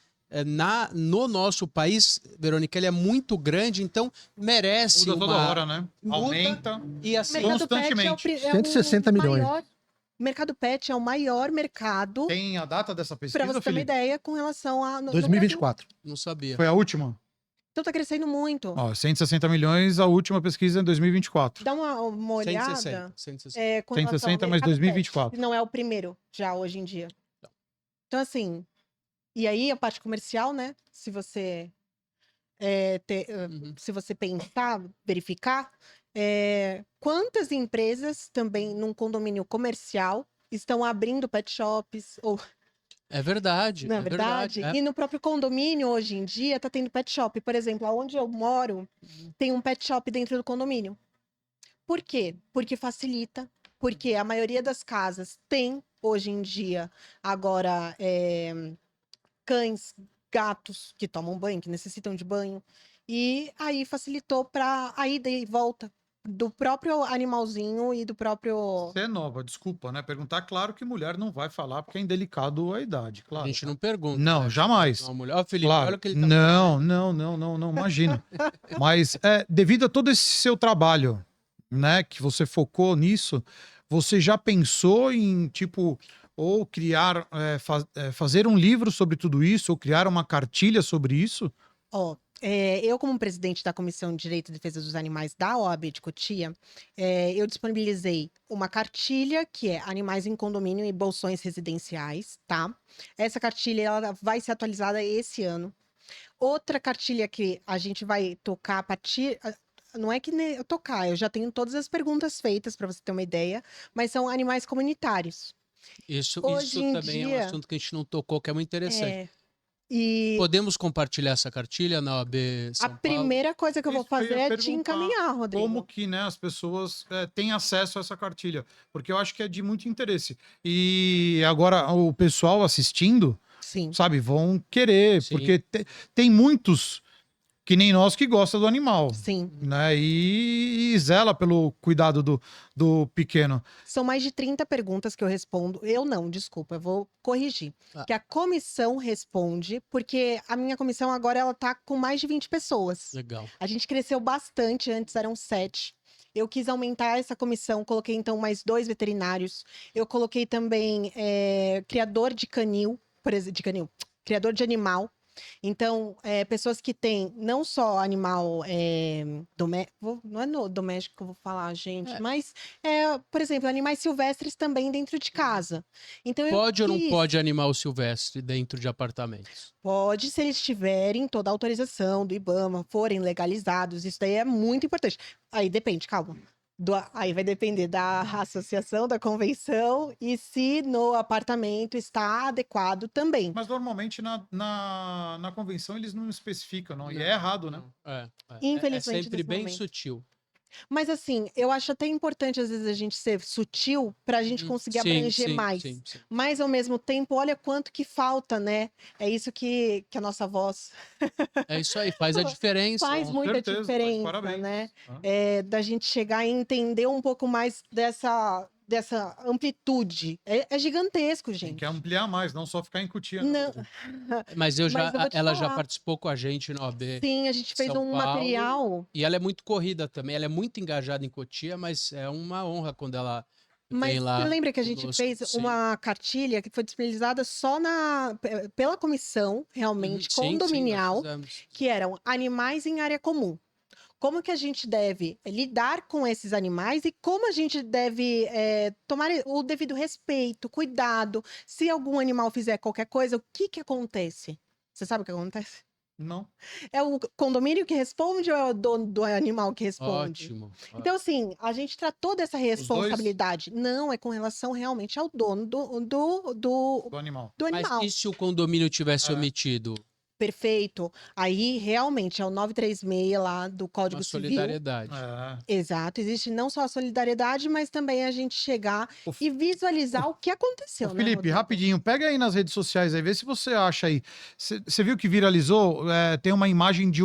no nosso país, Verônica, ele é muito grande, então merece Muda toda hora, né? Muda. Aumenta. E o assim, mercado pet Constantemente. 160 milhões. O mercado pet é o maior mercado, Tem a data dessa para pesquisa, você ter uma Felipe? ideia, com relação a... no Brasil. 2024. não sabia. Foi a última? Então tá crescendo muito. Ó, 160 milhões, a última pesquisa é em 2024. Dá uma olhada. 160. 160. Com relação ao 160 mais mercado 2024. pet, não é o primeiro já hoje em dia. Então, assim, e aí a parte comercial, né? Se você Uhum. se você pensar, verificar, quantas empresas também num condomínio comercial estão abrindo pet shops ou É verdade. não é verdade? E no próprio condomínio, hoje em dia, tá tendo pet shop. Por exemplo, onde eu moro, tem um pet shop dentro do condomínio. Por quê? Porque facilita. Porque a maioria das casas tem, hoje em dia, agora, cães, gatos que tomam banho, que necessitam de banho. E aí facilitou para a ida e volta do próprio animalzinho e do próprio... Você é nova, desculpa, né? Perguntar, claro que mulher não vai falar, porque é indelicado a idade, claro. A gente não pergunta. Não, né? jamais. Uma mulher. Ó, Felipe, Claro. olha o que ele tá Não, imagina. Mas devido a todo esse seu trabalho, né, que você focou nisso, você já pensou em, tipo, ou criar, fazer um livro sobre tudo isso, ou criar uma cartilha sobre isso? Ó, eu como presidente da Comissão de Direito e Defesa dos Animais da OAB de Cotia, eu disponibilizei uma cartilha que é Animais em Condomínio e Bolsões Residenciais, tá? Essa cartilha ela vai ser atualizada esse ano. Outra cartilha que a gente vai tocar a partir... Não é que tocar, eu já tenho todas as perguntas feitas para você ter uma ideia, mas são animais comunitários. Isso Hoje em também é um dia- assunto que a gente não tocou, que é muito interessante. E Podemos compartilhar essa cartilha na OAB São a Paulo? primeira coisa que eu vou Isso que eu ia fazer é te perguntar, encaminhar, Rodrigo. Como que, né, as pessoas têm acesso a essa cartilha? Porque eu acho que é de muito interesse. E agora, o pessoal assistindo, Sim. sabe? Vão querer, Sim. porque tem muitos que nem nós que gostam do animal, Sim. né? E zela pelo cuidado do pequeno. São mais de 30 perguntas que eu respondo. Eu não, desculpa, eu vou corrigir. Ah. Que a comissão responde, porque a minha comissão agora ela tá com mais de 20 pessoas. Legal. A gente cresceu bastante, antes eram 7. Eu quis aumentar essa comissão, coloquei então mais 2 veterinários. Eu coloquei também criador de canil, criador de animal. Então, pessoas que têm não só animal doméstico, não é doméstico que eu vou falar, gente, mas, por exemplo, animais silvestres também dentro de casa. Então, Pode ou não pode animal silvestre dentro de apartamentos? Pode, se eles tiverem toda a autorização do IBAMA, forem legalizados, isso daí é muito importante. Aí depende, calma. Aí vai depender da associação, da convenção, e se no apartamento está adequado também. Mas normalmente na convenção eles não especificam, não. E é errado, né? Infelizmente, É sempre nesse bem momento. sutil. Mas assim, eu acho até importante às vezes a gente ser sutil para a gente conseguir abranger mais. Sim. Mas ao mesmo tempo, olha quanto que falta, né? É isso que a nossa voz É isso aí, faz a diferença. faz Com muita certeza, diferença, parabéns. né? Ah. Da gente chegar e entender um pouco mais dessa amplitude. É gigantesco, Tem gente. que ampliar mais, não só ficar em Cotia. Não, Mas eu vou te ela já falar. participou com a gente no AB. sim, a gente fez São um Paulo. material. E ela é muito corrida também. Ela é muito engajada em Cotia, mas é uma honra quando ela Mas vem lá. você lembra que a gente conosco. fez Sim. uma cartilha que foi disponibilizada só pela comissão, realmente, Sim, condominial, nós fizemos. que eram animais em área comum. Como que a gente deve lidar com esses animais e como a gente deve tomar o devido respeito, cuidado. Se algum animal fizer qualquer coisa, o que acontece? Você sabe o que acontece? Não. É o condomínio que responde ou é o dono do animal que responde? Ótimo. Então, assim, a gente tratou dessa responsabilidade. Não, é com relação realmente ao dono Do animal. do Mas animal. e se o condomínio tivesse É. omitido? Perfeito. Aí, realmente, é o 936 lá do Código Uma Civil. solidariedade. É. Exato. Existe não só a solidariedade, mas também a gente chegar Ô, e visualizar o que aconteceu, Ô, né, Felipe, Rodrigo? rapidinho, pega aí nas redes sociais aí, vê se você acha aí. Você viu que viralizou? Tem uma imagem de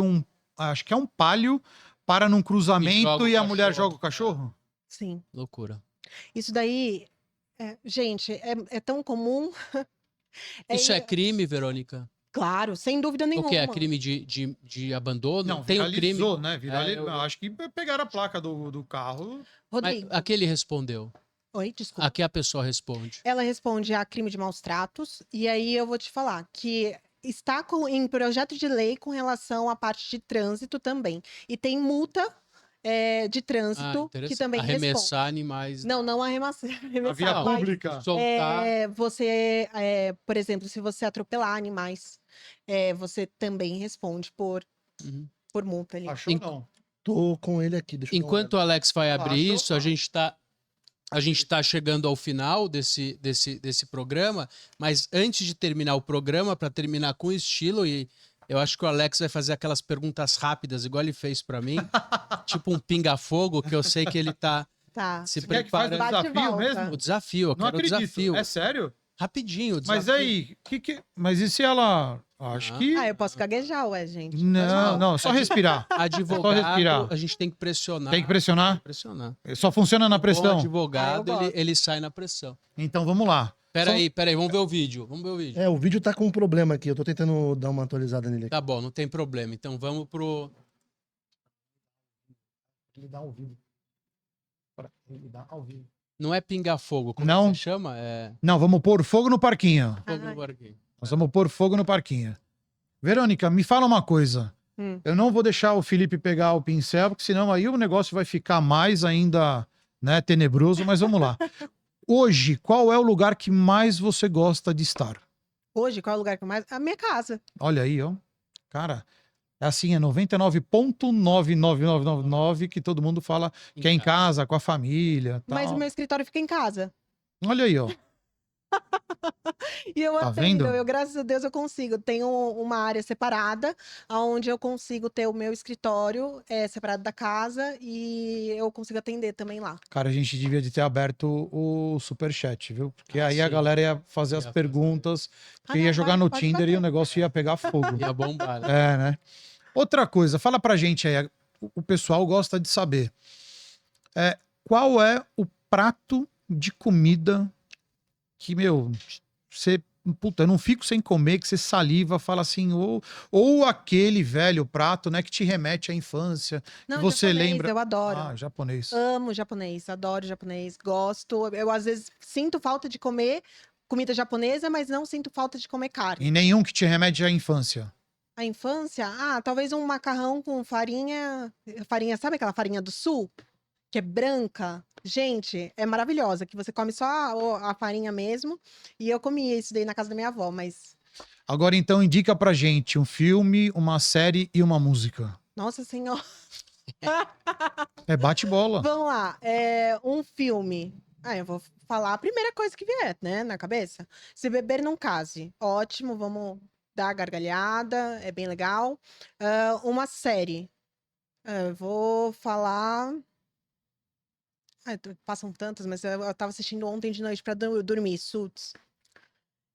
acho que é um palio para num cruzamento joga e o a mulher cachorro. joga o cachorro? Sim. Loucura. Isso daí, gente, é tão comum. Isso é crime, Verônica? Claro, sem dúvida nenhuma. O que é crime de abandono? Não, Tem o crime. viralizou, né? Viralizou. eu- Acho que pegaram a placa do carro. Mas Rodrigo. a que ele respondeu? Oi, desculpa. A que a pessoa responde? Ela responde a crime de maus tratos, e aí eu vou te falar que está em projeto de lei com relação à parte de trânsito também. E tem multa de trânsito que interessante. também responde. Arremessar animais. Não arremessar. A via Não, mas, pública. Soltar. você, por exemplo, se você atropelar animais, você também responde por Uhum. multa ali. Achou não. Tô com ele aqui. Deixa eu dar uma Enquanto o Alex vai abrir Achou? isso, a gente tá chegando ao final desse programa, mas antes de terminar o programa, para terminar com estilo, e eu acho que o Alex vai fazer aquelas perguntas rápidas, igual ele fez para mim, tipo um pinga-fogo, que eu sei que ele tá Tá. se Você quer que faça o preparando. Bate e desafio volta. mesmo? O desafio, eu Não quero o acredito. desafio. É sério? Rapidinho, o Mas desafio. aí, mas e se ela... Acho Ah. que... Eu posso gaguejar, ué, gente. Não, só respirar. Advogado, respirar. a gente tem que pressionar. Tem que pressionar? Pressionar. Só funciona na Bom pressão? advogado, eu gosto. ele sai na pressão. Então vamos lá. Peraí, vamos ver o vídeo. Vamos ver o vídeo. O vídeo tá com um problema aqui. Eu tô tentando dar uma atualizada nele aqui. Tá bom, não tem problema. Então vamos pro. Ele dá ao vivo. Ele dá ao vivo. Não é pinga-fogo, como Não. você chama? É Não, vamos pôr fogo no parquinho. fogo Ai. no barquinho. Nós vamos pôr fogo no parquinho. Verônica, me fala uma coisa. Hum. Eu não vou deixar o Felipe pegar o pincel, porque senão aí o negócio vai ficar mais ainda, né, tenebroso, mas vamos lá. Hoje, qual é o lugar que mais você gosta de estar? Hoje, qual é o lugar que eu mais... A minha casa. Olha aí, ó. Cara, é assim, é 99,99999 que todo mundo fala que é em casa, com a família, tal. Mas o meu escritório fica em casa. Olha aí, ó. E eu Tá atendo, vendo? graças a Deus, eu consigo. Tenho uma área separada, onde eu consigo ter o meu escritório separado da casa e eu consigo atender também lá. Cara, a gente devia de ter aberto o superchat, viu? Porque aí a sim. galera ia fazer as Ia fazer. perguntas, porque não, ia jogar no pode Tinder e bater. o negócio ia pegar fogo. Ia bombar, né? É, né? Outra coisa, fala pra gente aí, o pessoal gosta de saber. Qual é o prato de comida que, meu, você, puta, eu não fico sem comer, que você saliva, fala assim, ou aquele velho prato, né, que te remete à infância, Não, que você japonês, lembra. eu adoro. Ah, japonês. Amo japonês, adoro japonês, gosto. Eu, às vezes, sinto falta de comer comida japonesa, mas não sinto falta de comer carne. E nenhum que te remete à infância. A infância, talvez um macarrão com farinha. Farinha, sabe aquela farinha do sul? Que é branca. Gente, é maravilhosa, que você come só a farinha mesmo. E eu comia isso daí na casa da minha avó, mas. Agora, então, indica pra gente um filme, uma série e uma música. Nossa Senhora. É bate-bola. Vamos lá. Um filme. Eu vou falar a primeira coisa que vier, né, na cabeça. Se Beber Não Case. Ótimo, vamos dar gargalhada, é bem legal. Uma série. Eu vou falar. Passam tantas, mas eu tava assistindo ontem de noite pra dormir, Suits.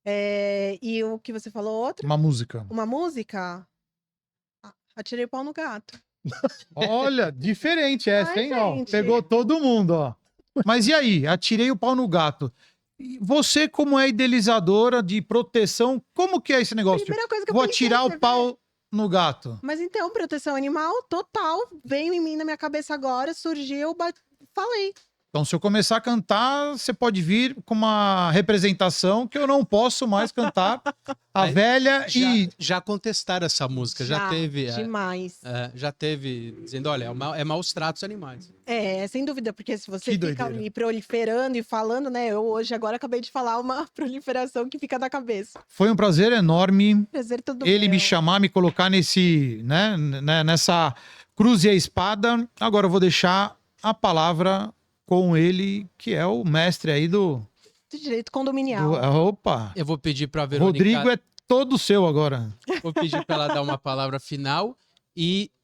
E o que você falou, outra? Uma música. Uma música? Atirei o pau no gato. Olha, diferente essa, Ai, hein? Ó, gente. pegou todo mundo, ó. Mas e aí? Atirei o pau no gato. E você, como é idealizadora de proteção, como que é esse negócio? Primeira coisa que eu Vou pensei, atirar você o pau no gato. Mas então, proteção animal total. Veio em mim na minha cabeça agora, surgiu, falei. Então, se eu começar a cantar, você pode vir com uma representação que eu não posso mais cantar. A Aí, velha e. Já contestaram essa música, já teve. Demais. Já teve, dizendo, olha, é maus tratos animais. Sem dúvida, porque se você Que fica doideira. ali proliferando e falando, né? Eu hoje agora acabei de falar uma proliferação que fica na cabeça. Foi um prazer enorme Prazer todo ele meu. me chamar, me colocar nesse, né, nessa cruz e a espada. Agora eu vou deixar a palavra com ele, que é o mestre aí do Direito condominial. opa! Eu vou pedir para Verônica. Rodrigo é todo seu agora. Vou pedir para ela dar uma palavra final.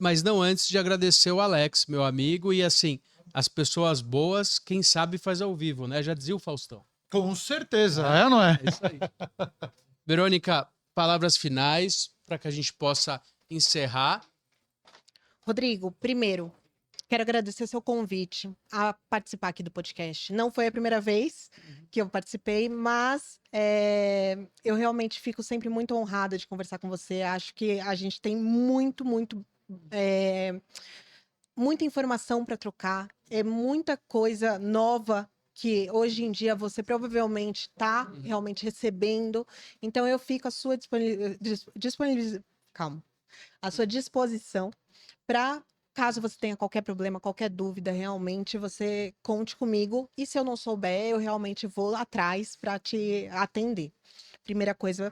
Mas não antes de agradecer o Alex, meu amigo. E assim, as pessoas boas, quem sabe faz ao vivo, né? Já dizia o Faustão. Com certeza, é ou não é? É isso aí. Verônica, palavras finais para que a gente possa encerrar. Rodrigo, primeiro, quero agradecer seu convite a participar aqui do podcast. Não foi a primeira vez que eu participei, mas eu realmente fico sempre muito honrada de conversar com você. Acho que a gente tem muita informação para trocar. É muita coisa nova que hoje em dia você provavelmente está realmente recebendo. Então eu fico à sua à sua disposição para caso você tenha qualquer problema, qualquer dúvida, realmente você conte comigo. E se eu não souber, eu realmente vou atrás para te atender. Primeira coisa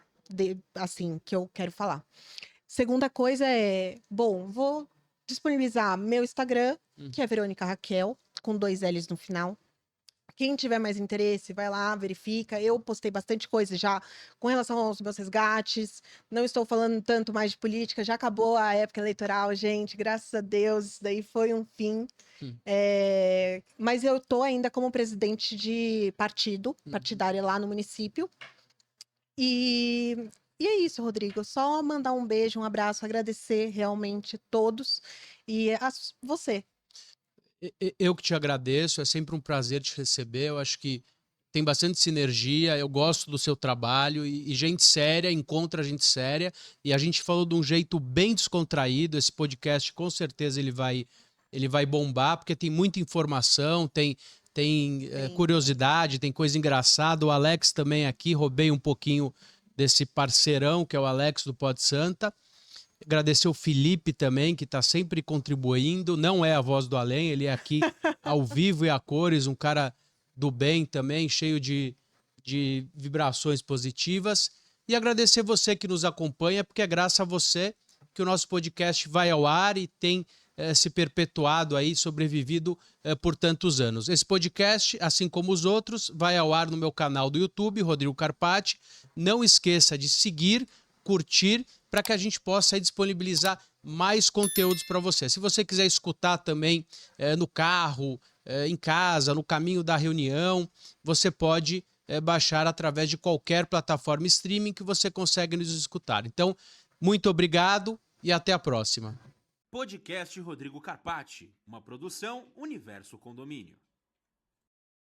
assim que eu quero falar. Segunda coisa vou disponibilizar meu Instagram, que é Verônica Raquel, com 2 L's no final. Quem tiver mais interesse, vai lá, verifica. Eu postei bastante coisa já com relação aos meus resgates. Não estou falando tanto mais de política, já acabou a época eleitoral, gente. Graças a Deus, isso daí foi um fim. Mas eu estou ainda como presidente de partidária lá no município. E é isso, Rodrigo. Só mandar um beijo, um abraço, agradecer realmente todos. E você. Eu que te agradeço, é sempre um prazer te receber. Eu acho que tem bastante sinergia, eu gosto do seu trabalho e gente séria encontra gente séria. E a gente falou de um jeito bem descontraído. Esse podcast, com certeza, ele vai bombar, porque tem muita informação, tem curiosidade, tem coisa engraçada. O Alex também aqui, roubei um pouquinho desse parceirão, que é o Alex do Pod Santa. Agradecer o Felipe também, que está sempre contribuindo. Não é a voz do além, ele é aqui ao vivo e a cores, um cara do bem também, cheio de vibrações positivas. E agradecer você que nos acompanha, porque é graças a você que o nosso podcast vai ao ar e tem se perpetuado aí, sobrevivido por tantos anos. Esse podcast, assim como os outros, vai ao ar no meu canal do YouTube, Rodrigo Carpati. Não esqueça de seguir, curtir, para que a gente possa aí disponibilizar mais conteúdos para você. Se você quiser escutar também no carro, em casa, no caminho da reunião, você pode baixar através de qualquer plataforma streaming que você consegue nos escutar. Então, muito obrigado e até a próxima. Podcast Rodrigo Carpati, uma produção Universo Condomínio.